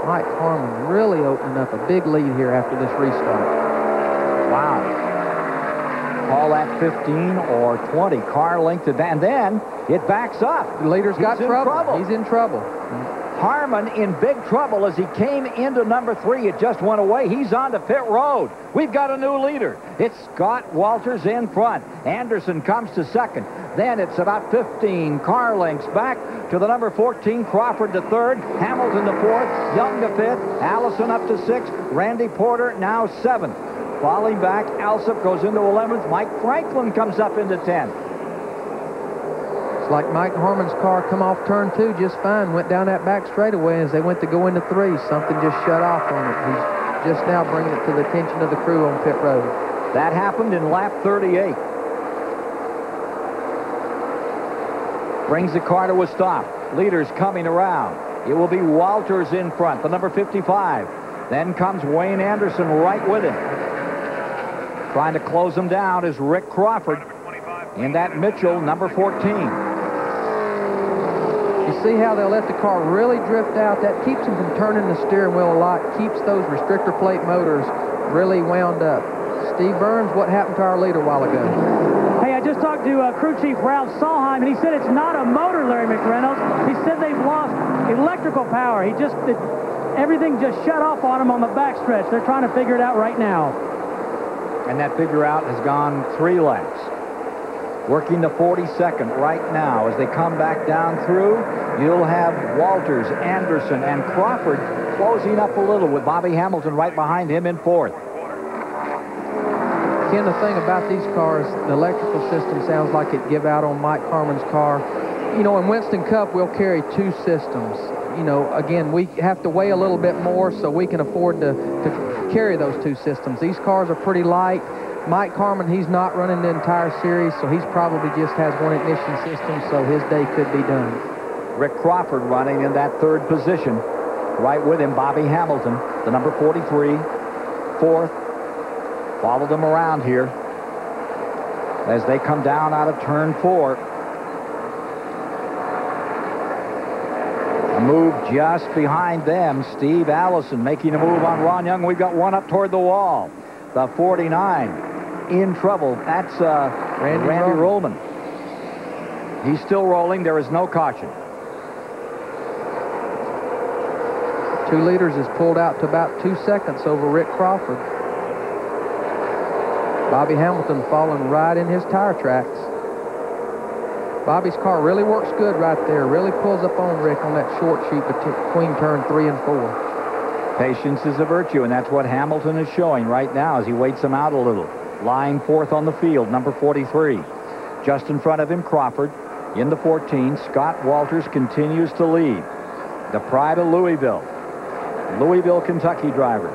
Mike Harmon really opening up a big lead here after this restart. Wow. Call that 15 or 20 car length advantage. And then it backs up. The leader's got trouble. He's in trouble. Harmon in big trouble as he came into number 3. It just went away. He's on to pit road. We've got a new leader. It's Scott Walters in front. Anderson comes to second. Then it's about 15 car lengths back to the number 14, Crawford to third, Hamilton to fourth, Young to fifth, Allison up to sixth, Randy Porter now 7th. Falling back, Alsop goes into 11th. Mike Franklin comes up into 10th. It's like Mike Harmon's car come off turn 2 just fine, went down that back straightaway. As they went to go into 3, something just shut off on it. He's just now bringing it to the attention of the crew on pit road. That happened in lap 38. Brings the car to a stop. Leaders coming around. It will be Walters in front, the number 55. Then comes Wayne Anderson right with him. Trying to close him down is Rick Crawford in that Mitchell, number 14. You see how they'll let the car really drift out. That keeps them from turning the steering wheel a lot, keeps those restrictor plate motors really wound up. Steve Burns, what happened to our leader a while ago? Hey, I just talked to crew chief Ralph Solheim, and he said it's not a motor, Larry McReynolds. He said they've lost electrical power. Everything just shut off on him on the backstretch. They're trying to figure it out right now. And that figure out has gone 3 laps. Working the 42nd right now. As they come back down through, you'll have Walters, Anderson, and Crawford closing up a little with Bobby Hamilton right behind him in 4th. Ken, the thing about these cars, the electrical system sounds like it give out on Mike Harmon's car. You know, in Winston Cup, we'll carry 2 systems. You know, again, we have to weigh a little bit more so we can afford to carry those 2 systems. These cars are pretty light. Mike Harmon, he's not running the entire series, so he's probably just has 1 ignition system, so his day could be done. Rick Crawford running in that 3rd position. Right with him, Bobby Hamilton, the number 43, 4th. Follow them around here as they come down out of turn 4. A move just behind them. Steve Allison making a move on Ron Young. We've got one up toward the wall. The 49 in trouble. That's Randy Rollman. He's still rolling. There is no caution. 2 leaders is pulled out to about 2 seconds over Rick Crawford. Bobby Hamilton falling right in his tire tracks. Bobby's car really works good right there. Really pulls up on Rick on that short sheet between turn 3 and 4. Patience is a virtue, and that's what Hamilton is showing right now as he waits him out a little. Lying 4th on the field, number 43. Just in front of him, Crawford. In the 14, Scott Walters continues to lead. The pride of Louisville. Louisville, Kentucky driver.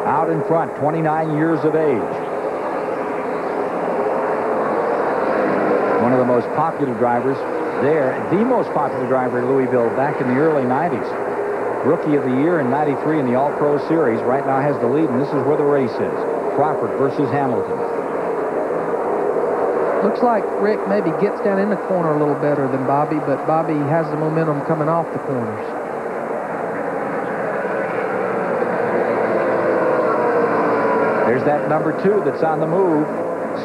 Out in front, 29 years of age. One of the most popular drivers there. The most popular driver in Louisville back in the early 90s. Rookie of the Year in '93 in the All-Pro Series. Right now has the lead, and this is where the race is. Crawford versus Hamilton. Looks like Rick maybe gets down in the corner a little better than Bobby, but Bobby has the momentum coming off the corners. There's that number 2 that's on the move.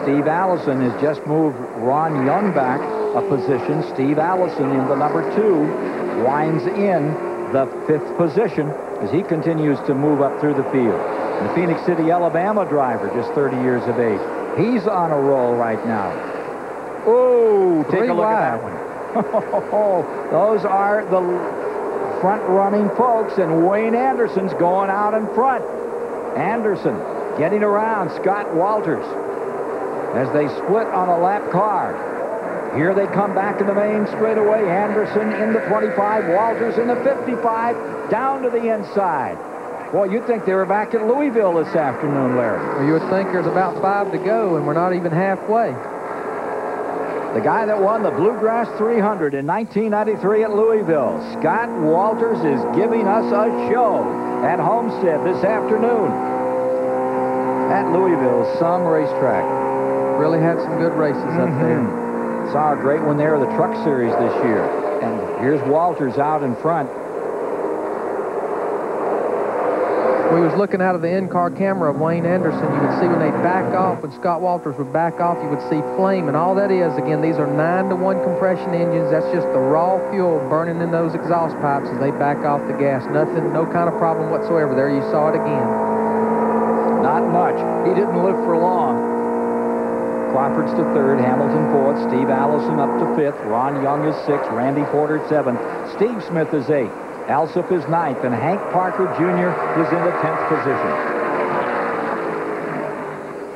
Steve Allison has just moved Ron Young back a position. Steve Allison in the number 2 winds in the 5th position as he continues to move up through the field. The Phoenix City, Alabama driver, just 30 years of age. He's on a roll right now. Oh, take a look at that one. Those are the front-running folks, and Wayne Anderson's going out in front. Anderson getting around Scott Walters as they split on a lap car. Here they come back in the main straightaway. Anderson in the 25, Walters in the 55, down to the inside. Boy, you'd think they were back at Louisville this afternoon, Larry. Well, you would think there's about 5 to go, and we're not even halfway. The guy that won the Bluegrass 300 in 1993 at Louisville, Scott Walters, is giving us a show at Homestead this afternoon at Louisville, some racetrack. Really had some good races up there. Saw a great one there of the Truck Series this year. And here's Walters out in front. We was looking out of the in-car camera of Wayne Anderson. You would see when they back off, when Scott Walters would back off, you would see flame. And all that is, again, these are 9-to-1 compression engines. That's just the raw fuel burning in those exhaust pipes as they back off the gas. Nothing, no kind of problem whatsoever. There you saw it again. Not much. He didn't live for long. Crawford's to 3rd, Hamilton 4th, Steve Allison up to 5th, Ron Young is 6th, Randy Porter 7th, Steve Smith is 8th, Alsop is 9th, and Hank Parker Jr. is in the 10th position.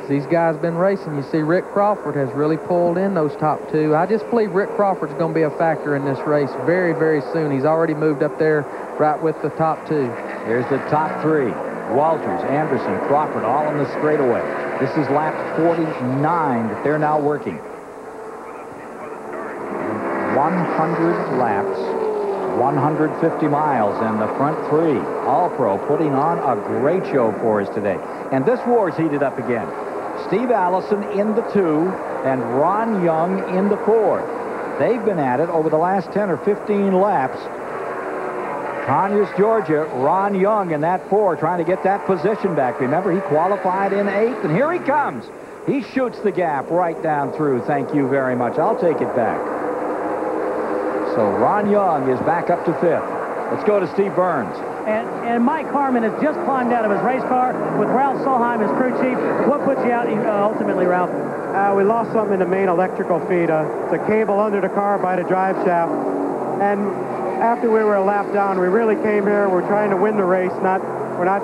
These guys been racing. You see Rick Crawford has really pulled in those top 2. I just believe Rick Crawford's going to be a factor in this race very, very soon. He's already moved up there right with the top 2. Here's the top 3. Walters, Anderson, Crawford, all in the straightaway. This is lap 49 that they're now working. 100 laps, 150 miles, and the front 3. All-Pro putting on a great show for us today. And this war's heated up again. Steve Allison in the 2 and Ron Young in the 4. They've been at it over the last 10 or 15 laps. Conyers, Georgia, Ron Young in that 4 trying to get that position back. Remember, he qualified in 8th, and here he comes. He shoots the gap right down through. Thank you very much. I'll take it back. So Ron Young is back up to 5th. Let's go to Steve Burns. And Mike Harmon has just climbed out of his race car with Ralph Solheim as crew chief. What put you out ultimately, Ralph? We lost something in the main electrical feed. It's a cable under the car by the drive shaft. And after we were a lap down, we really came here. We're trying to win the race. We're not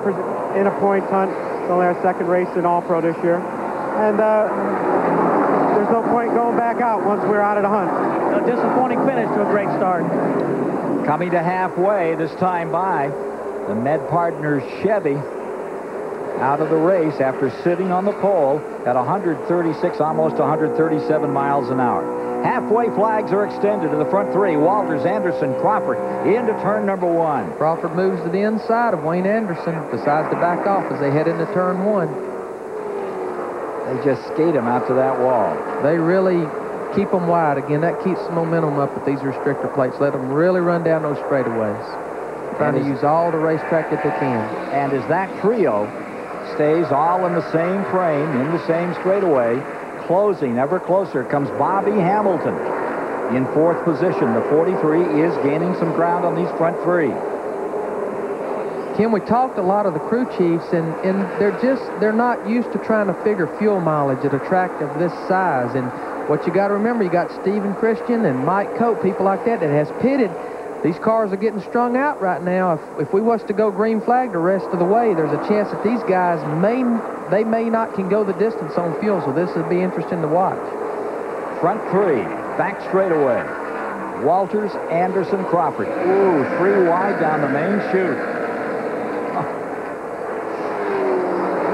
in a points hunt. It's only our 2nd race in All-Pro this year. And there's no point going back out once we're out of the hunt. A disappointing finish to a great start. Coming to halfway this time by, the Med Partners Chevy out of the race after sitting on the pole at 136, almost 137 miles an hour. Halfway flags are extended to the front 3. Walters, Anderson, Crawford into turn number 1. Crawford moves to the inside of Wayne Anderson, decides to back off as they head into turn 1. They just skate him out to that wall. They really keep them wide. Again, that keeps the momentum up with these restrictor plates. Let them really run down those straightaways. Trying to use all the racetrack that they can. And as that trio stays all in the same frame, in the same straightaway, closing ever closer comes Bobby Hamilton in 4th position. The 43 is gaining some ground on these front 3. Ken, we talked a lot of the crew chiefs, and they're not used to trying to figure fuel mileage at a track of this size. And what you got to remember, you got Stephen Christian and Mike Cope, people like that has pitted. These cars are getting strung out right now. If we was to go green flag the rest of the way, there's a chance that these guys may not can go the distance on fuel. So this would be interesting to watch. Front 3, back straightaway. Walters, Anderson, Crawford. Ooh, 3 wide down the main chute.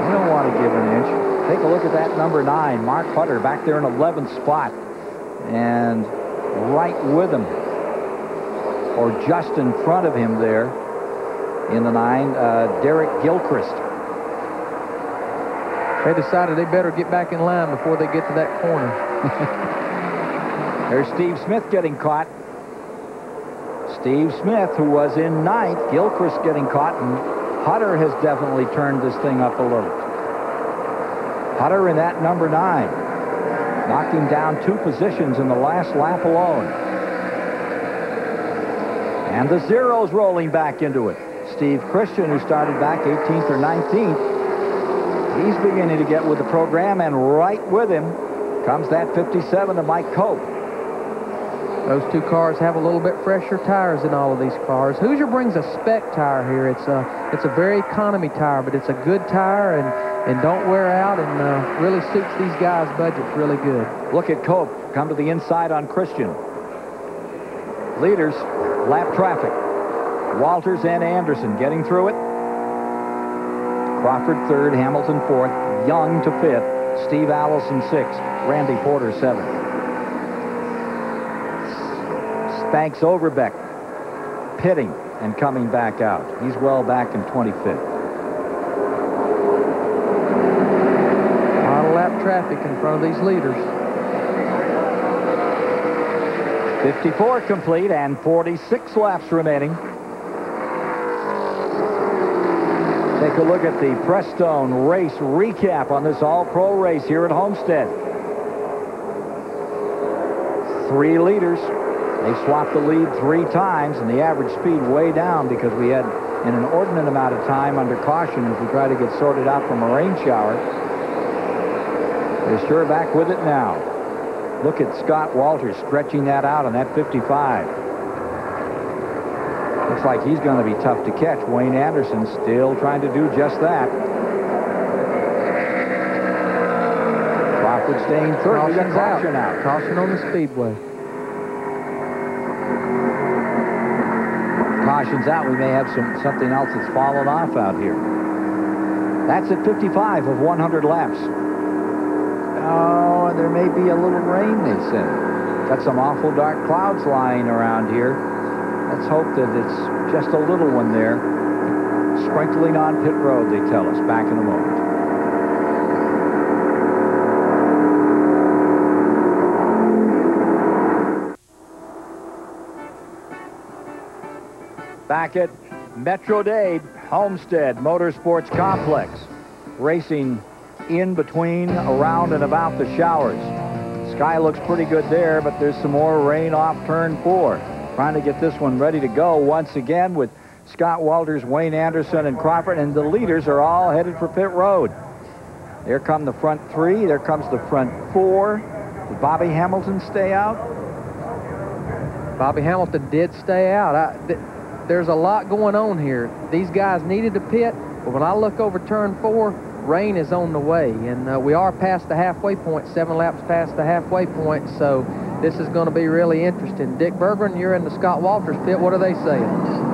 You don't want to give an inch. Take a look at that number 9, Mark Hutter, back there in 11th spot. And right with him, or just in front of him there, In the 9, Derek Gilchrist. They decided they better get back in line before they get to that corner. There's Steve Smith getting caught. Steve Smith, who was in 9th, Gilchrist getting caught, and Hutter has definitely turned this thing up a little. Hutter in that number 9. Knocked him down 2 positions in the last lap alone. And the zeros rolling back into it. Steve Christian, who started back 18th or 19th, he's beginning to get with the program, and right with him comes that 57 of Mike Cope. Those 2 cars have a little bit fresher tires than all of these cars. Hoosier brings a spec tire here. It's a very economy tire, but it's a good tire and don't wear out, and really suits these guys' budgets really good. Look at Cope come to the inside on Christian. Leaders, lap traffic. Walters and Anderson getting through it. Crawford 3rd, Hamilton 4th, Young to 5th, Steve Allison 6th, Randy Porter 7th. Spanks Overbeck pitting and coming back out. He's well back in 25th. A lot of lap traffic in front of these leaders. 54 complete and 46 laps remaining. Take a look at the Prestone race recap on this all-pro race here at Homestead. 3 leaders. They swapped the lead 3 times, and the average speed way down because we had an inordinate amount of time under caution as we try to get sorted out from a rain shower. They're sure back with it now. Look at Scott Walters stretching that out on that 55. Looks like he's going to be tough to catch. Wayne Anderson still trying to do just that. Crawford staying 3rd. We got caution out. Caution on the speedway. Caution's out. We may have something else that's fallen off out here. That's at 55 of 100 laps. Oh, there may be a little rain, they said. Got some awful dark clouds lying around here. Let's hope that it's just a little one there. Sprinkling on pit road, they tell us. Back in a moment. Back at Metro Dade, Homestead Motorsports Complex. Racing in between, around, and about the showers. Sky looks pretty good there, but there's some more rain off turn 4. Trying to get this one ready to go once again with Scott Walters, Wayne Anderson, and Crawford, and the leaders are all headed for pit road. There come the front 3. There comes the front 4. Did Bobby Hamilton stay out? Bobby Hamilton did stay out. There's a lot going on here. These guys needed to pit, but when I look over turn 4, rain is on the way, and we are past the halfway point, 7 laps past the halfway point, so this is going to be really interesting. Dick Berggren, you're in the Scott Walters pit. What are they saying?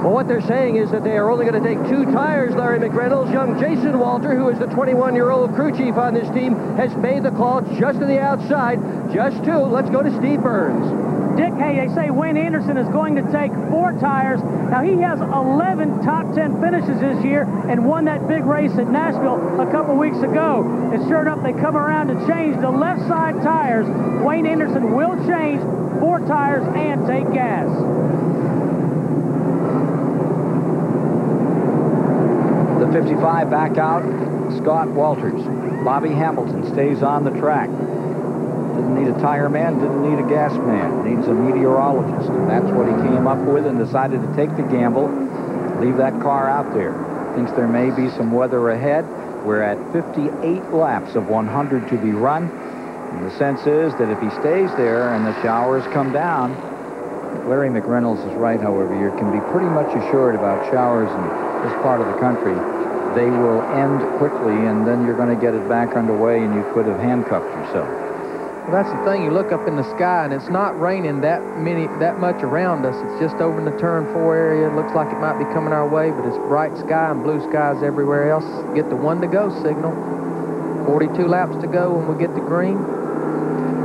Well, what they're saying is that they are only going to take 2 tires, Larry McReynolds. Young Jason Walter, who is the 21-year-old crew chief on this team, has made the call just to the outside. Just 2. Let's go to Steve Burns. Dick, hey, they say Wayne Anderson is going to take 4 tires. Now, he has 11 top 10 finishes this year and won that big race at Nashville a couple weeks ago. And sure enough, they come around to change the left side tires. Wayne Anderson will change 4 tires and take gas. The 55 back out, Scott Walters. Bobby Hamilton stays on the track. Didn't need a tire man, didn't need a gas man. Needs a meteorologist, and that's what he came up with and decided to take the gamble, leave that car out there. Thinks there may be some weather ahead. We're at 58 laps of 100 to be run. And the sense is that if he stays there and the showers come down, Larry McReynolds is right, however, you can be pretty much assured about showers in this part of the country. They will end quickly, and then you're going to get it back underway, and you could have handcuffed yourself. Well, that's the thing. You look up in the sky, and it's not raining that much around us. It's just over in the turn 4 area. It looks like it might be coming our way, but it's bright sky and blue skies everywhere else. Get the 1 to go signal. 42 laps to go when we get the green.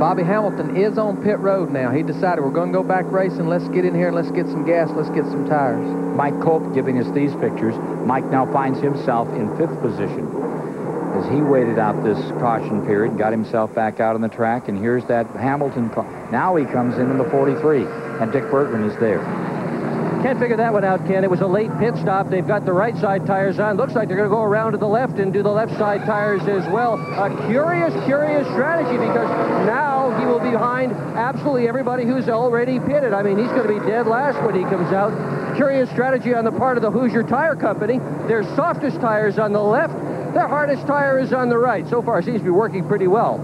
Bobby Hamilton is on pit road now. He decided we're going to go back racing. Let's get in here and let's get some gas. Let's get some tires. Mike Cope giving us these pictures. Mike now finds himself in 5th position as he waited out this caution period and got himself back out on the track. And here's that Hamilton car. Now he comes in the 43, and Dick Bergman is there. Can't figure that one out, Ken. It was a late pit stop. They've got the right side tires on. Looks like they're going to go around to the left and do the left side tires as well. A curious strategy, because now he will be behind absolutely everybody who's already pitted. I mean, he's going to be dead last when he comes out. Curious strategy on the part of the Hoosier Tire Company. Their softest tires on the left. Their hardest tire is on the right. So far, it seems to be working pretty well.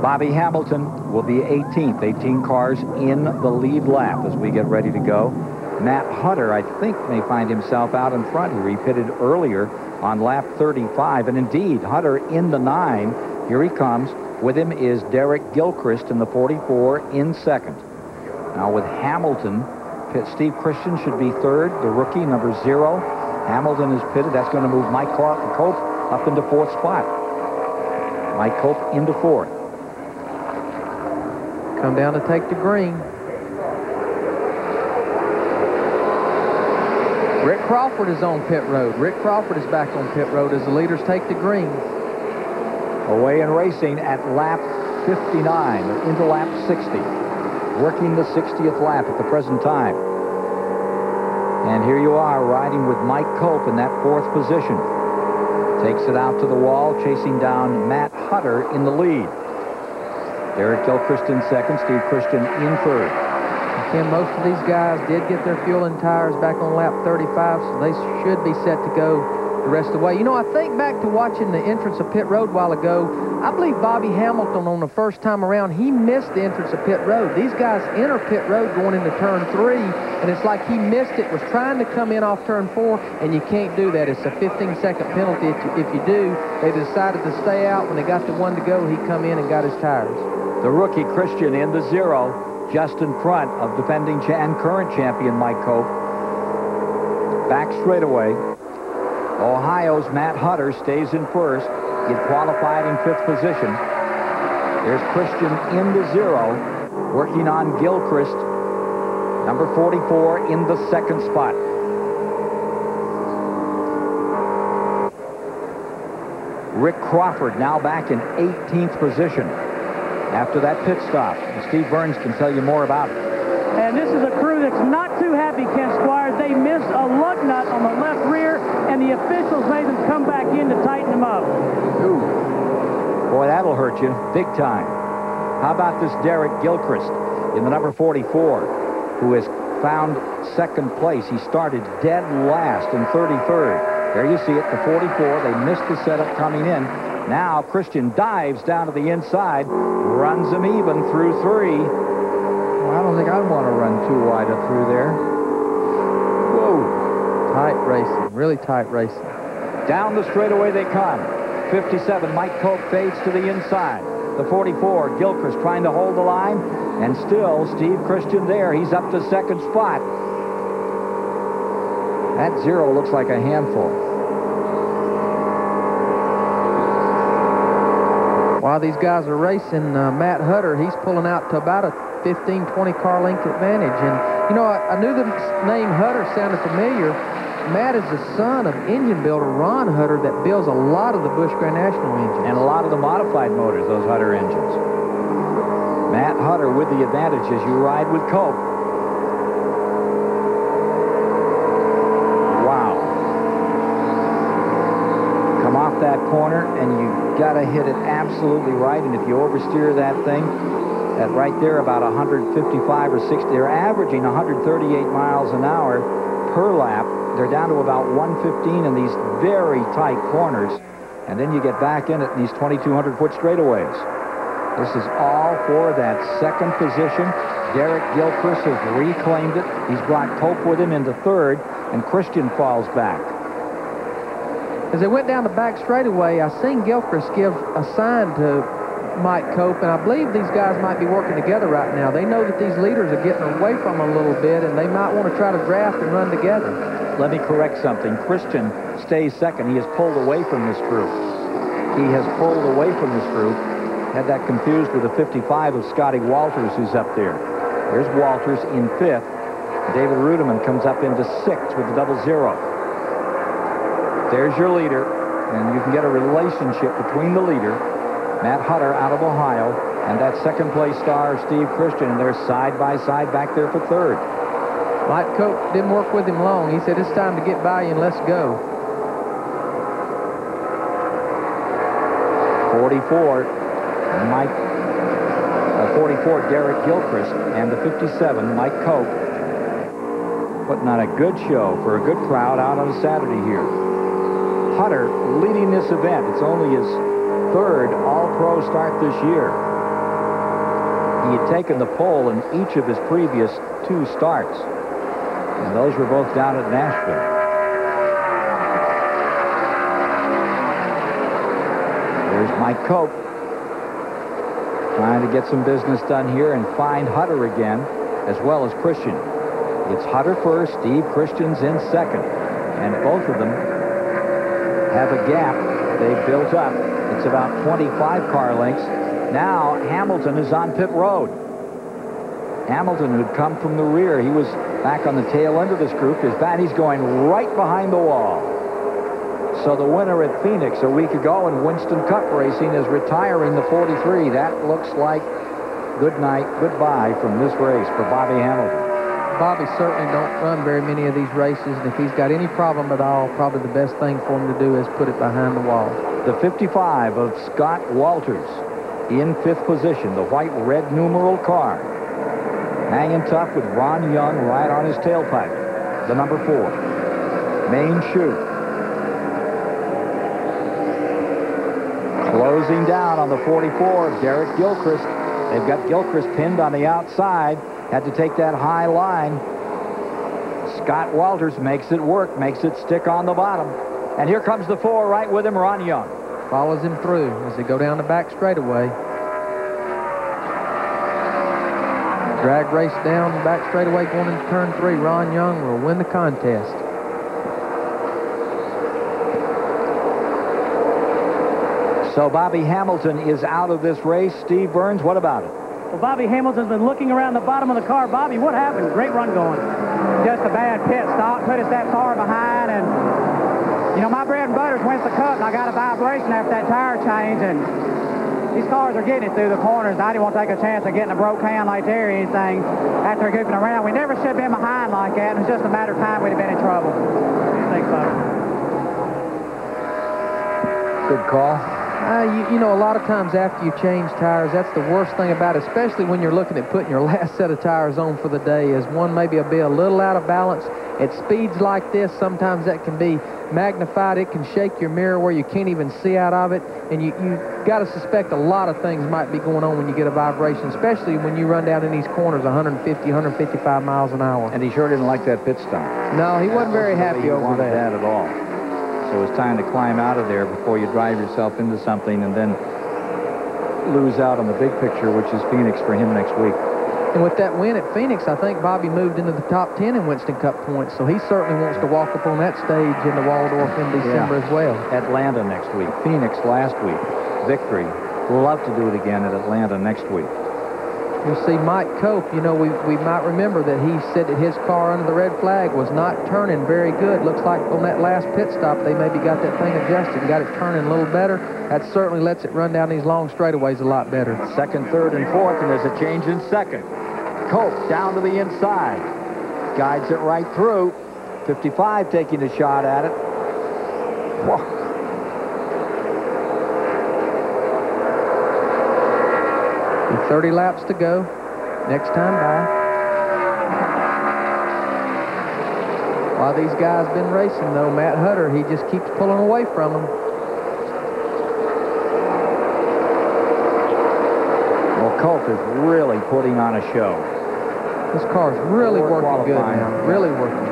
Bobby Hamilton will be 18th. 18 cars in the lead lap as we get ready to go. Matt Hutter, I think, may find himself out in front. He repitted earlier on lap 35. And indeed, Hutter in the 9. Here he comes. With him is Derek Gilchrist in the 44 in 2nd. Now with Hamilton, Steve Christian should be 3rd. The rookie, number 0. Hamilton is pitted. That's going to move Mike Cope up into 4th spot. Mike Cope into 4th. Come down to take the green. Rick Crawford is on pit road. Rick Crawford is back on pit road as the leaders take the green. Away and racing at lap 59, into lap 60. Working the 60th lap at the present time. And here you are riding with Mike Cope in that 4th position. Takes it out to the wall, chasing down Matt Hutter in the lead. Derek Gilchrist in 2nd, Steve Christian in 3rd. Again, most of these guys did get their fuel and tires back on lap 35, so they should be set to go the rest of the way. You know, I think back to watching the entrance of pit road a while ago. I believe Bobby Hamilton on the first time around, he missed the entrance of pit road. These guys enter pit road going into turn 3, and it's like he missed it, was trying to come in off turn 4, and you can't do that. It's a 15-second penalty if you do. They decided to stay out. When they got the 1 to go, he come in and got his tires. The rookie Christian in the 0, just in front of defending and current champion Mike Cope. Back straightaway. Ohio's Matt Hutter stays in 1st. He qualified in 5th position. There's Christian in the 0, working on Gilchrist, number 44, in the 2nd spot. Rick Crawford now back in 18th position after that pit stop. Steve Burns can tell you more about it. And this is a crew that's not too happy, Ken Squires. They missed a lug nut on the left rear, and the officials made them come back in to tighten them up. Ooh. Boy, that'll hurt you big time. How about this Derek Gilchrist in the number 44, who has found 2nd place. He started dead last in 33rd. There you see it, the 44. They missed the setup coming in. Now Christian dives down to the inside, runs him even through 3. Well, I don't think I'd want to run too wide up through there. Whoa. Tight racing, really tight racing. Down the straightaway they come. 57, Mike Cope fades to the inside. The 44, Gilchrist trying to hold the line, and still Steve Christian there. He's up to 2nd spot. That 0 looks like a handful. While these guys are racing, Matt Hutter, he's pulling out to about a 15-20 car length advantage. And, you know, I knew the name Hutter sounded familiar. Matt is the son of engine builder Ron Hutter that builds a lot of the Busch Grand National engines. And a lot of the modified motors, those Hutter engines. Matt Hutter with the advantage as you ride with Cope. Wow. Come off that corner, and you got to hit it absolutely right. And if you oversteer that thing, at right there about 155 or 60, they're averaging 138 miles an hour per lap. They're down to about 115 in these very tight corners. And then you get back in it in these 2,200-foot straightaways. This is all for that 2nd position. Derek Gilchrist has reclaimed it. He's brought Cope with him into 3rd, and Christian falls back. As they went down the back straightaway, I seen Gilchrist give a sign to Mike Cope, and I believe these guys might be working together right now. They know that these leaders are getting away from them a little bit, and they might want to try to draft and run together. Let me correct something. Christian stays 2nd. He has pulled away from this group. He has pulled away from this group. Had that confused with the 55 of Scotty Walters, who's up there. There's Walters in 5th. David Rudeman comes up into 6th with the 00. There's your leader, and you can get a relationship between the leader, Matt Hutter out of Ohio, and that second-place star, Steve Christian, and they're side by side back there for 3rd. Mike Cope didn't work with him long. He said, it's time to get by you and let's go. 44, Mike, 44, Derek Gilchrist, and the 57, Mike Cope, putting on a good show for a good crowd out on Saturday here. Hutter leading this event. It's only his 3rd All-Pro start this year. He had taken the pole in each of his previous 2 starts, and those were both down at Nashville. There's Mike Cope trying to get some business done here and find Hutter again, as well as Christian. It's Hutter first, Steve Christian's in 2nd, and both of them have a gap they've built up. It's about 25 car lengths. Now Hamilton is on pit road. Hamilton, who'd come from the rear, he was back on the tail end of this group, is back. He's going right behind the wall. So the winner at Phoenix a week ago in Winston Cup racing is retiring the 43. That looks like good night, goodbye from this race for Bobby Hamilton. Bobby certainly don't run very many of these races, and if he's got any problem at all, probably the best thing for him to do is put it behind the wall. The 55 of Scott Walters in 5th position, the white-red numeral car. Hanging tough with Ron Young right on his tailpipe, the number 4. Main chute. Closing down on the 44 of Derek Gilchrist. They've got Gilchrist pinned on the outside. Had to take that high line. Scott Walters makes it work, makes it stick on the bottom. And here comes the 4 right with him, Ron Young. Follows him through as they go down the back straightaway. Drag race down the back straightaway going into turn 3. Ron Young will win the contest. So Bobby Hamilton is out of this race. Steve Burns, what about it? Well, Bobby Hamilton's been looking around the bottom of the car. Bobby, what happened? Great run going. Just a bad pit stop, put us that far behind, and you know, my bread and butter's Winston Cup, and I got a vibration after that tire change, and these cars are getting it through the corners, and I didn't want to take a chance of getting a broke can like there or anything after goofing around. We never should have been behind like that, and it was just a matter of time we'd have been in trouble. What do you think, Bobby? Good call. You know, a lot of times after you change tires, that's the worst thing about it, especially when you're looking at putting your last set of tires on for the day, is one maybe a little out of balance. At speeds like this, sometimes that can be magnified. It can shake your mirror where you can't even see out of it, and you got to suspect a lot of things might be going on when you get a vibration, especially when you run down in these corners 150, 155 miles an hour. And he sure didn't like that pit stop. No, he wasn't very happy over that at all. So it's time to climb out of there before you drive yourself into something and then lose out on the big picture, which is Phoenix for him next week. And with that win at Phoenix, I think Bobby moved into the top 10 in Winston Cup points, so he certainly wants to walk up on that stage in the Waldorf in December as well. Atlanta next week. Phoenix last week. Victory. Love to do it again at Atlanta next week. You'll see Mike Cope, you know, we might remember that he said that his car under the red flag was not turning very good. Looks like on that last pit stop, they maybe got that thing adjusted and got it turning a little better. That certainly lets it run down these long straightaways a lot better. Second, third, and fourth, and there's a change in second. Cope down to the inside. Guides it right through. 55 taking a shot at it. Whoa. 30 laps to go. Next time by. While these guys been racing, though, Matt Hutter, he just keeps pulling away from them. Well, Cope is really putting on a show. This car's really working good now. Really working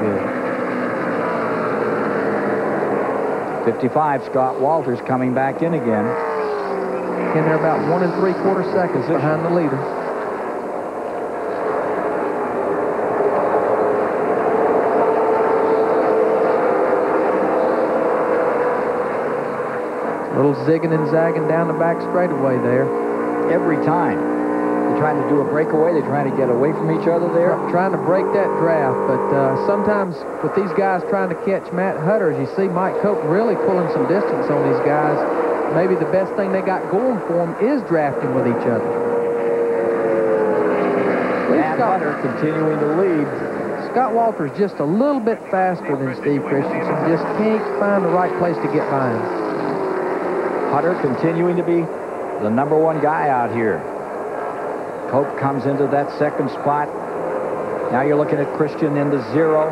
good. 55, Scott Walters coming back in again. And they're about 1 3/4 seconds behind the leader. A little zigging and zagging down the back straightaway there. every time. They're trying to do a breakaway. They're trying to get away from each other there. Trying to break that draft, but sometimes with these guys trying to catch Matt Hutter, as you see Mike Cope really pulling some distance on these guys, maybe the best thing they got going for them is drafting with each other. Matt Hutter continuing to lead. Scott Walters just a little bit faster than Steve Christensen. Just can't find the right place to get by him. Hutter continuing to be the #1 guy out here. Cope comes into that second spot. Now you're looking at Christian into 0.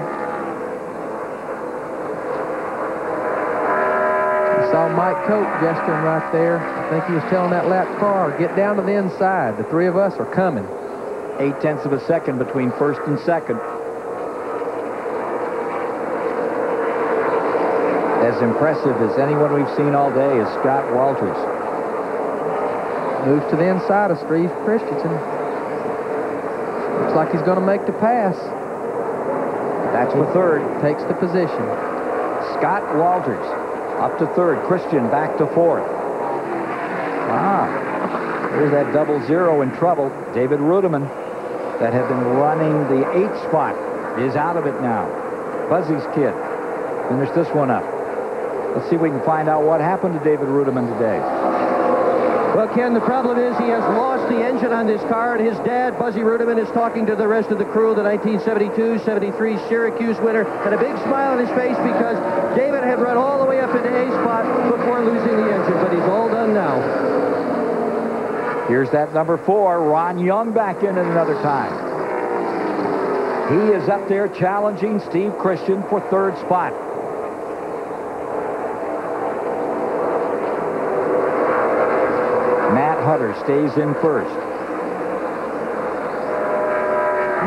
You saw Mike Cope gesturing right there. I think he was telling that lap car, get down to the inside. The three of us are coming. 0.8 of a second between first and second. As impressive as anyone we've seen all day is Scott Walters. Moves to the inside of Steve Christensen. Looks like he's going to make the pass. That's for third. Takes the position. Scott Walters up to third. Christian back to fourth. There's that 0-0 in trouble. David Ruderman, that had been running the 8th spot, is out of it now. Buzzy's kid finished this one up. Let's see if we can find out what happened to David Ruderman today. Well, Ken, the problem is he has lost the engine on this car, and his dad, Buzzy Ruderman, is talking to the rest of the crew, the 1972-73 Syracuse winner, and a big smile on his face because David had run all the way up into A spot before losing the engine, but he's all done now. Here's that #4, Ron Young, back in another time. He is up there challenging Steve Christian for third spot. Matt Hutter stays in first.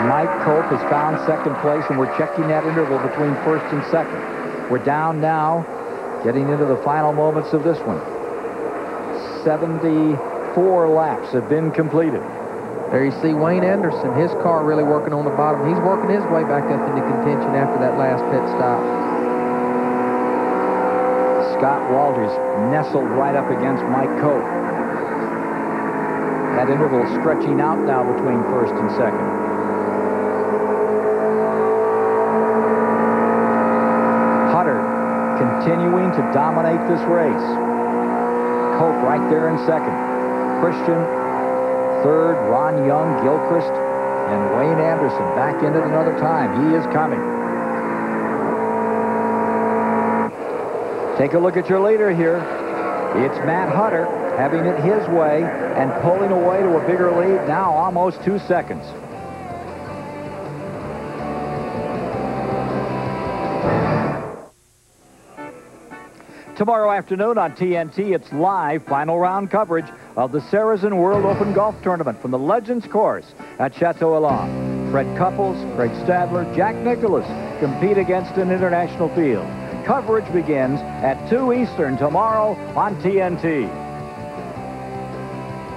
Mike Cope has found second place, and we're checking that interval between first and second. We're down now, getting into the final moments of this one. 74 laps have been completed. There you see Wayne Anderson, his car really working on the bottom. He's working his way back up into contention after that last pit stop. Scott Walters nestled right up against Mike Cope. That interval stretching out now between first and second. Hutter continuing to dominate this race. Cope right there in second. Christian third. Ron Young, Gilchrist, and Wayne Anderson back in it another time. He is coming. Take a look at your leader here. It's Matt Hutter having it his way and pulling away to a bigger lead now, almost 2 seconds. Tomorrow afternoon on TNT, it's live final round coverage of the Sarazen World Open Golf Tournament from the Legends Course at Chateau Elan. Fred Couples, Craig Stadler, Jack Nicklaus compete against an international field. Coverage begins at 2 Eastern tomorrow on TNT.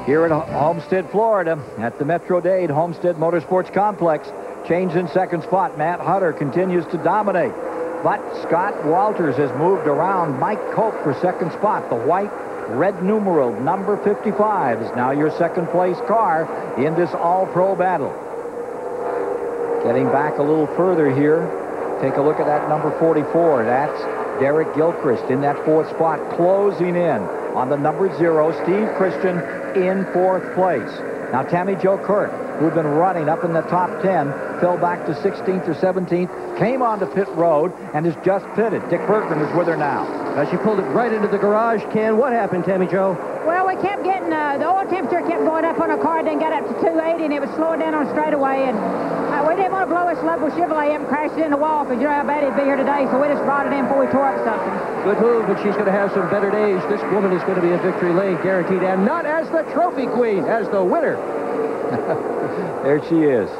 Here at Homestead, Florida, at the Metro Dade Homestead Motorsports Complex, change in second spot. Matt Hutter continues to dominate. But Scott Walters has moved around Mike Cope for second spot. The white, red numeral, number 55, is now your second place car in this all-pro battle. Getting back a little further here, take a look at that number 44. That's Derek Gilchrist in that fourth spot, closing in on the number 0, Steve Christian, in fourth place. Now, Tammy Jo Kirk, who had been running up in the top 10, fell back to 16th or 17th, came onto pit road, and is just pitted. Dick Bergman is with her now. She pulled it right into the garage, Ken. What happened, Tammy Jo? Well, we kept getting, the oil temperature kept going up on our car, then got up to 280, and it was slowing down on straightaway, and we didn't want to blow this local Chevrolet up and crash it in the wall, because you know how bad it'd be here today, so we just brought it in before we tore up something. Good move, but she's going to have some better days. This woman is going to be a victory lane, guaranteed, and not as the trophy queen, as the winner. There she is.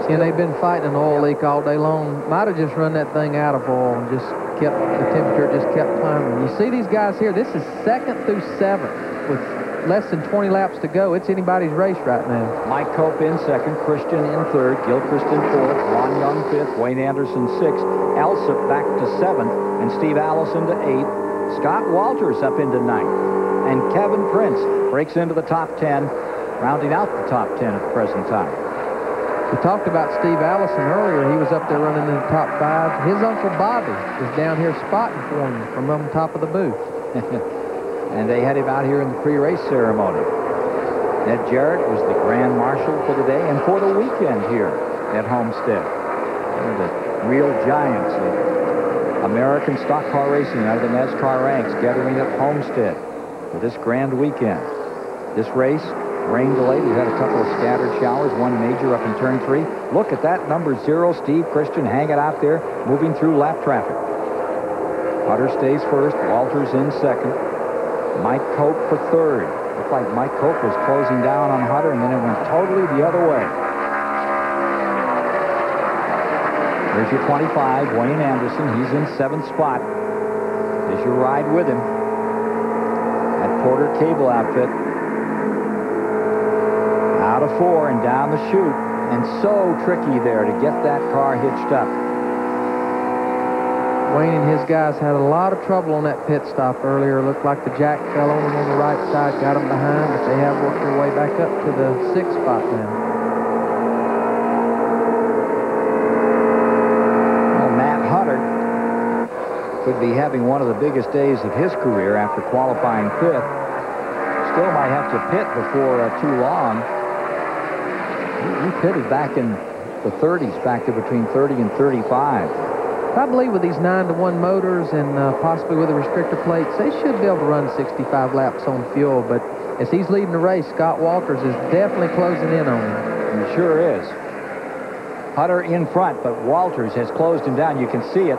See, they've been fighting an oil leak all day long. Might have just run that thing out of oil and just kept, the temperature just kept climbing. You see these guys here, this is 2nd through 7th with less than 20 laps to go. It's anybody's race right now. Mike Cope in second, Christian in third, Gilchrist in fourth, Ron Young fifth, Wayne Anderson sixth, Alsop back to 7th, and Steve Allison to 8th. Scott Walters up into 9th. and Kevin Prince breaks into the top 10, rounding out the top 10 at the present time. We talked about Steve Allison earlier. He was up there running in the top 5. His Uncle Bobby is down here spotting for him from on top of the booth. And they had him out here in the pre-race ceremony. Ned Jarrett was the Grand Marshal for the day and for the weekend here at Homestead. One of the real giants of American stock car racing out of the NASCAR ranks gathering at Homestead for this grand weekend. This race, rain delayed. We've had a couple of scattered showers, one major up in turn 3. Look at that number 0, Steve Christian hanging out there, moving through lap traffic. Hutter stays first, Walters in second. Mike Cope for third. Looked like Mike Cope was closing down on Hutter, and then it went totally the other way. There's your 25, Wayne Anderson. He's in 7th spot. There's your ride with him. That Porter Cable outfit. Out of 4 and down the chute. And so tricky there to get that car hitched up. Wayne and his guys had a lot of trouble on that pit stop earlier. Looked like the jack fell on them on the right side, got them behind, but they have worked their way back up to the 6th spot now. Well, Matt Hutter could be having one of the biggest days of his career after qualifying 5th. Still might have to pit before too long. He pitted back in the 30s, back to between 30 and 35. I believe with these 9-to-1 motors and possibly with the restrictor plates, they should be able to run 65 laps on fuel. But as he's leading the race, Scott Walters is definitely closing in on him. He sure is. Hutter in front, but Walters has closed him down. You can see it.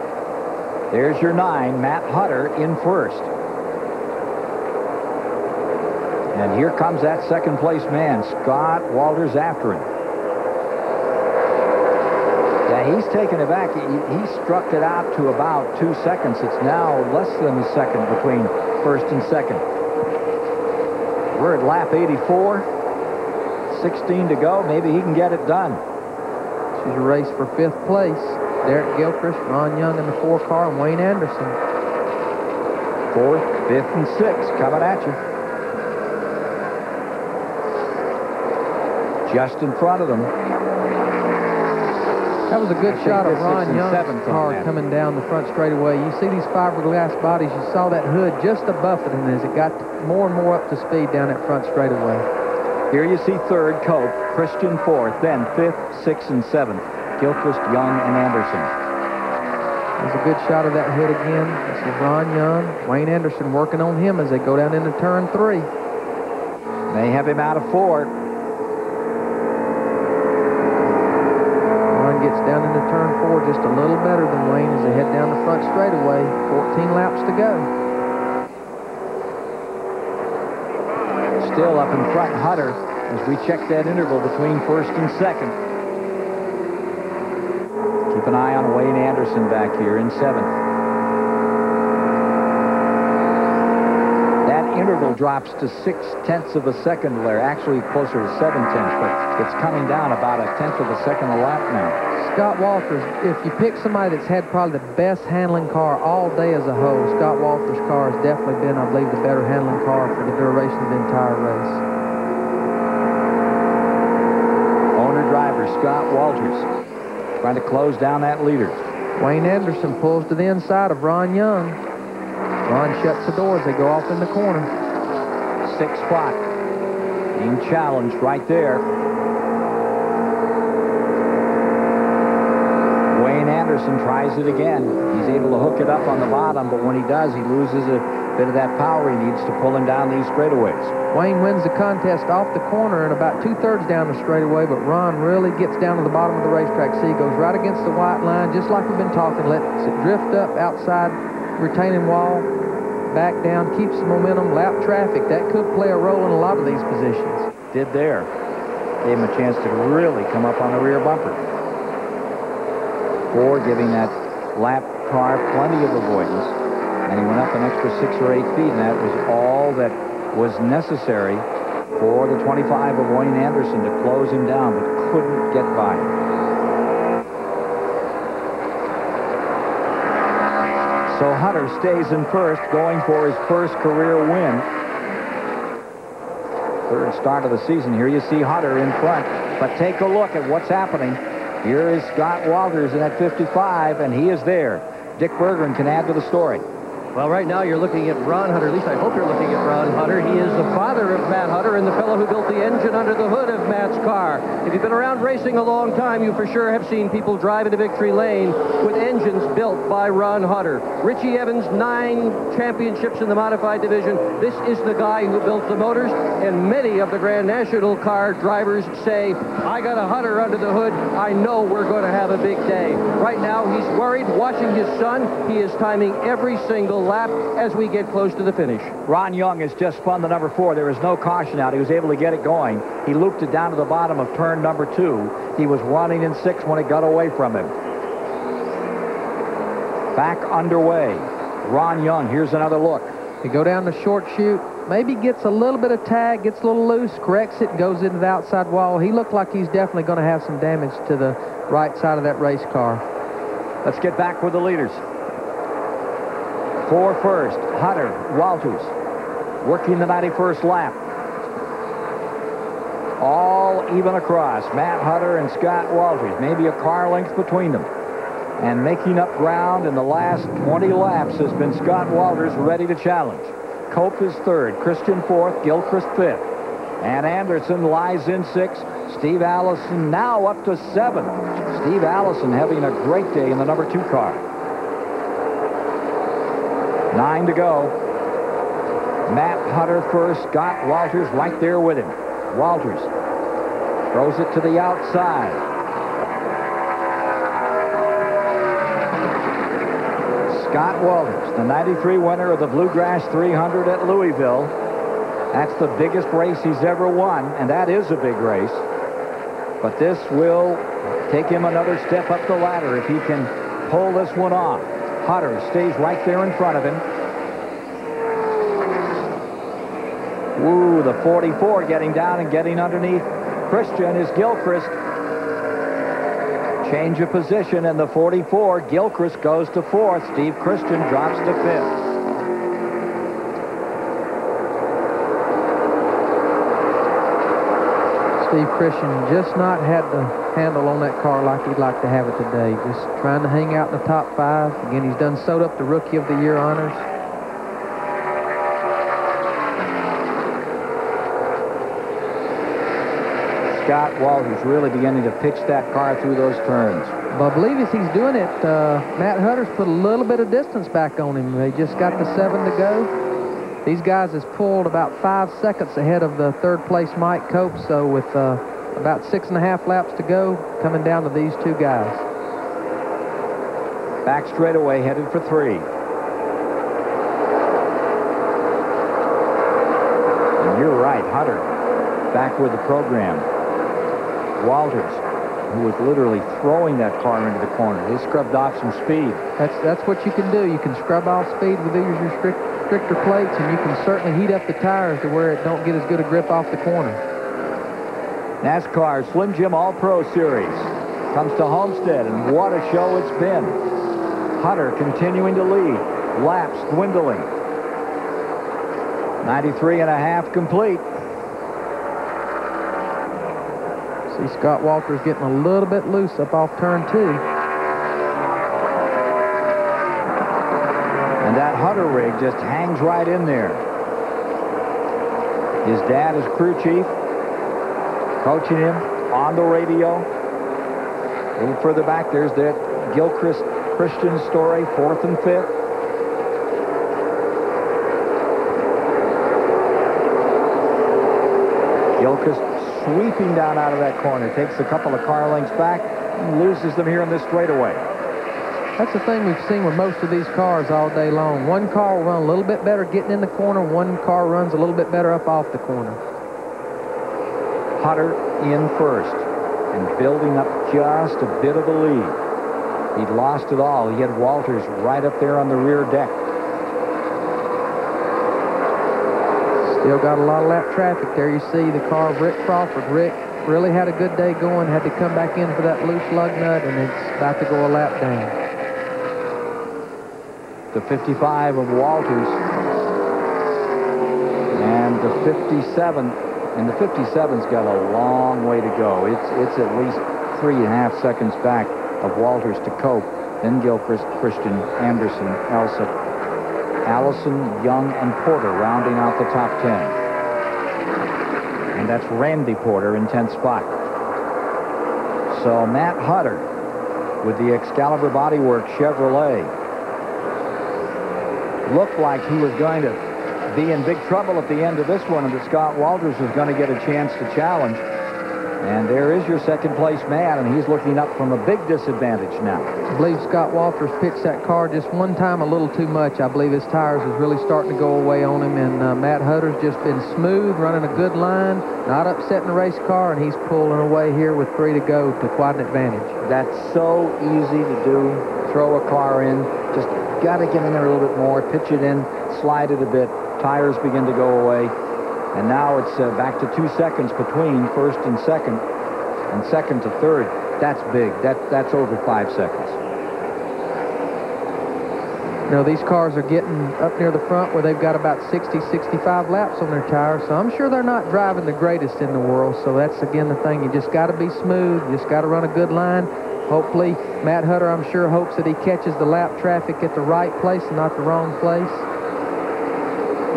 There's your 9, Matt Hutter in first. And here comes that second place man, Scott Walters, after him. Yeah, he's taken it back. He struck it out to about 2 seconds. It's now less than a second between first and second. We're at lap 84. 16 to go. Maybe he can get it done. This is a race for 5th place. Derek Gilchrist, Ron Young in the 4 car, and Wayne Anderson. 4th, 5th, and 6th coming at you. Just in front of them. That was a good shot of Ron Young's car coming down the front straightaway. You see these fiberglass bodies. You saw that hood just above it, and as it got more and more up to speed down that front straightaway. Here you see 3rd, Cope, Christian 4th, then 5th, 6th, and 7th, Gilchrist, Young, and Anderson. There's a good shot of that hood again. This is Ron Young, Wayne Anderson working on him as they go down into turn 3. They have him out of 4. Gets down into turn 4 just a little better than Wayne as they head down the front straightaway. 14 laps to go. Still up in front, Hutter, as we check that interval between first and second. Keep an eye on Wayne Anderson back here in 7th. That interval drops to 0.6 of a second there, actually closer to 0.7, but it's coming down about 1/10 of a second a lap now. Scott Walters, if you pick somebody that's had probably the best handling car all day as a whole, Scott Walters' car has definitely been, I believe, the better handling car for the duration of the entire race. Owner-driver Scott Walters trying to close down that leader. Wayne Anderson pulls to the inside of Ron Young. Ron shuts the door as they go off in the corner. 6th spot. Being challenged right there. Wayne Anderson tries it again. He's able to hook it up on the bottom, but when he does, he loses a bit of that power he needs to pull him down these straightaways. Wayne wins the contest off the corner and about 2/3 down the straightaway, but Ron really gets down to the bottom of the racetrack. See, he goes right against the white line, just like we've been talking, lets it drift up outside retaining wall, back down, keeps the momentum, lap traffic. That could play a role in a lot of these positions. Did there. Gave him a chance to really come up on the rear bumper. 4, giving that lap car plenty of avoidance. And he went up an extra 6 or 8 feet, and that was all that was necessary for the 25 of Wayne Anderson to close him down, but couldn't get by him. So Hutter stays in first, going for his first career win. Third start of the season. Here you see Hunter in front. But take a look at what's happening. Here is Scott Walters in at 55, and he is there. Dick Berggren can add to the story. Well, right now you're looking at Ron Hunter. At least I hope you're looking at Ron Hunter. He is the father of Matt Hunter and the fellow who built the engine under the hood of Matt's car. If you've been around racing a long time, you for sure have seen people drive into victory lane with engines built by Ron Hunter. Richie Evans, 9 championships in the modified division. This is the guy who built the motors, and many of the Grand National car drivers say, I got a Hunter under the hood. I know we're going to have a big day. Right now, he's worried, watching his son. He is timing every single lap as we get close to the finish. Ron Young has just spun the number 4. There is no caution out. He was able to get it going. He looped it down to the bottom of turn number 2. He was running in 6 when it got away from him. Back underway. Ron Young, here's another look. You go down the short chute, maybe gets a little bit of tag, gets a little loose, corrects it, and goes into the outside wall. He looked like he's definitely going to have some damage to the right side of that race car. Let's get back with the leaders. For first, Hunter, Walters, working the 91st lap. All even across. Matt Hunter and Scott Walters, maybe a car length between them. And making up ground in the last 20 laps has been Scott Walters, ready to challenge. Cope is 3rd, Christian 4th, Gilchrist 5th. And Anderson lies in 6th. Steve Allison now up to 7th. Steve Allison having a great day in the number 2 car. 9 to go. Matt Hunter first, Scott Walters right there with him. Walters throws it to the outside. Scott Walters, the 93 winner of the Bluegrass 300 at Louisville. That's the biggest race he's ever won, and that is a big race. But this will take him another step up the ladder if he can pull this one off. Hunter stays right there in front of him. Woo, the 44 getting down and getting underneath Christian is Gilchrist. Change of position, and the 44, Gilchrist goes to 4th. Steve Christian drops to 5th. Steve Christian just not had the handle on that car like he'd like to have it today. Just trying to hang out in the top 5. Again, he's done sewed up the Rookie of the Year honors. Scott Walters really beginning to pitch that car through those turns. But I believe as he's doing it, Matt Hunter's put a little bit of distance back on him. They just got the 7 to go. These guys has pulled about 5 seconds ahead of the 3rd place Mike Cope, so with about 6.5 laps to go, coming down to these 2 guys. Back straightaway, headed for 3. And you're right, Hunter back with the program. Walters, who was literally throwing that car into the corner. He scrubbed off some speed. That's what you can do. You can scrub off speed with these stricter plates, and you can certainly heat up the tires to where it don't get as good a grip off the corner. NASCAR Slim Jim All-Pro Series comes to Homestead, and what a show it's been. Hunter continuing to lead. Laps dwindling. 93.5 complete. See Scott Walters getting a little bit loose up off turn 2. And that Hunter rig just hangs right in there. His dad is crew chief, coaching him on the radio. A little further back, there's that Gilchrist Christian story, 4th and 5th. Gilchrist sweeping down out of that corner, takes a couple of car lengths back and loses them here in this straightaway. That's the thing we've seen with most of these cars all day long. One car will run a little bit better getting in the corner. One car runs a little bit better up off the corner. Hunter in first and building up just a bit of the lead. He'd lost it all. He had Walters right up there on the rear deck. Still got a lot of lap traffic there. You see the car of Rick Crawford. Rick really had a good day going, had to come back in for that loose lug nut, and it's about to go a lap down. The 55 of Walters and the 57 And the 57's got a long way to go. It's at least 3.5 seconds back of Walters to Cope, then Gilchrist, Christian, Anderson, Elsip, Allison, Young, and Porter rounding out the top 10. And that's Randy Porter in 10th spot. So Matt Hutter with the Excalibur Bodywork Chevrolet looked like he was going to be in big trouble at the end of this one, and that Scott Walters was going to get a chance to challenge. And there is your second place man, and he's looking up from a big disadvantage now. I believe Scott Walters pitched that car just one time a little too much. I believe his tires was really starting to go away on him, and Matt Hutter's just been smooth, running a good line, not upsetting the race car, and he's pulling away here with 3 to go to quite an advantage. That's so easy to do. Throw a car in, just got to get in there a little bit more, pitch it in, slide it a bit, tires begin to go away. And now it's back to 2 seconds between first and second to third. That's big. That's over 5 seconds. You know, these cars are getting up near the front where they've got about 60, 65 laps on their tires, so I'm sure they're not driving the greatest in the world. So that's, again, the thing. You just got to be smooth. You just got to run a good line. Hopefully, Matt Hutter, I'm sure, hopes that he catches the lap traffic at the right place and not the wrong place.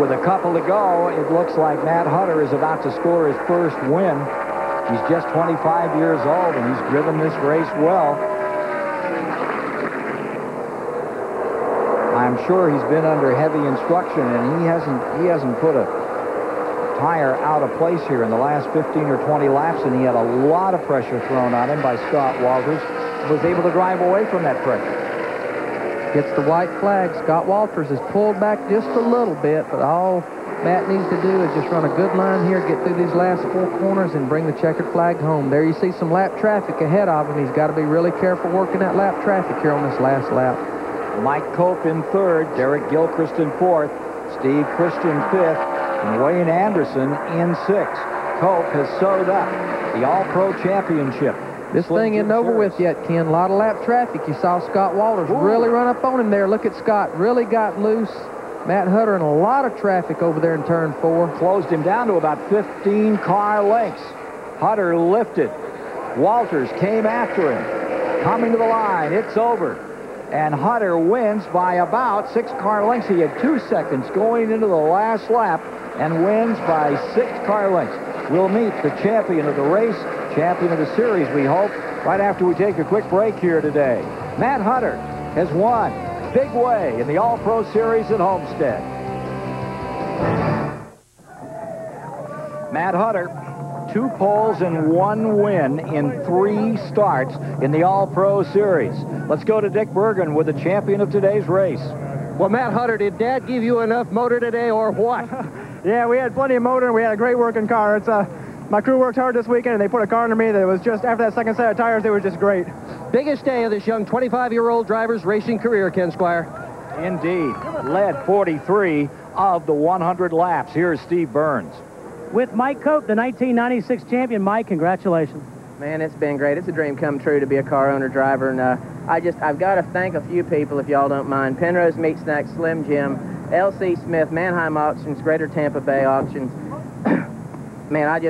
With a couple to go, it looks like Matt Hutter is about to score his first win. He's just 25 years old, and he's driven this race well. I'm sure he's been under heavy instruction, and he hasn't put a tire out of place here in the last 15 or 20 laps, and he had a lot of pressure thrown on him by Scott Walters. Was able to drive away from that pressure. Gets the white flag. Scott Walters is pulled back just a little bit, but all Matt needs to do is just run a good line here, get through these last 4 corners, and bring the checkered flag home. There you see some lap traffic ahead of him. He's got to be really careful working that lap traffic here on this last lap. Mike Cope in third, Derek Gilchrist in fourth, Steve Christian fifth, and Wayne Anderson in sixth. Cope has sewed up the All-Pro Championship. This thing isn't over with yet, Ken. A lot of lap traffic. You saw Scott Walters really run up on him there. Look at Scott. Really got loose. Matt Hutter in a lot of traffic over there in turn 4. Closed him down to about 15 car lengths. Hutter lifted. Walters came after him. Coming to the line. It's over. And Hutter wins by about 6 car lengths. He had 2 seconds going into the last lap and wins by 6 car lengths. We'll meet the champion of the race, champion of the series, we hope, right after we take a quick break here today. Matt Hutter has won big way in the All-Pro Series at Homestead. Matt Hutter, 2 poles and 1 win in 3 starts in the All-Pro Series. Let's go to Dick Bergen with the champion of today's race. Well, Matt Hutter, did Dad give you enough motor today or what? Yeah, we had plenty of motor, and we had a great working car. It's my crew worked hard this weekend, and they put a car under me that was just, after that second set of tires, it was just great. Biggest day of this young 25-year-old driver's racing career, Ken Squire. Indeed. Led 43 of the 100 laps. Here's Steve Burns. With Mike Cope, the 1996 champion. Mike, congratulations. Man, it's been great. It's a dream come true to be a car owner driver, and I've got to thank a few people, if y'all don't mind. Penrose Meat Snacks, Slim Jim, L.C. Smith, Manheim Auctions, Greater Tampa Bay Auctions. Man,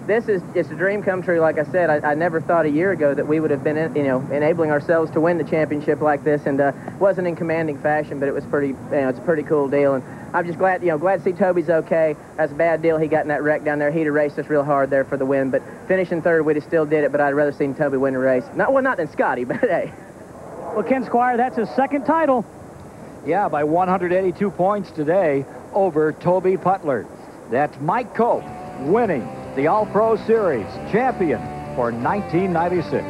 this is just a dream come true. Like I said, I never thought a year ago that we would have been, enabling ourselves to win the championship like this, and wasn't in commanding fashion, but it was pretty, it's a pretty cool deal, and I'm just glad, glad to see Toby's okay. That's a bad deal. He got in that wreck down there. He'd have raced us real hard there for the win, but finishing third, we'd have still did it, but I'd rather seen Toby win the race. Not than Scotty, but hey. Well, Ken Squire, that's his second title. Yeah, by 182 points today over Toby Putler. That's Mike Cope winning the All-Pro Series champion for 1996.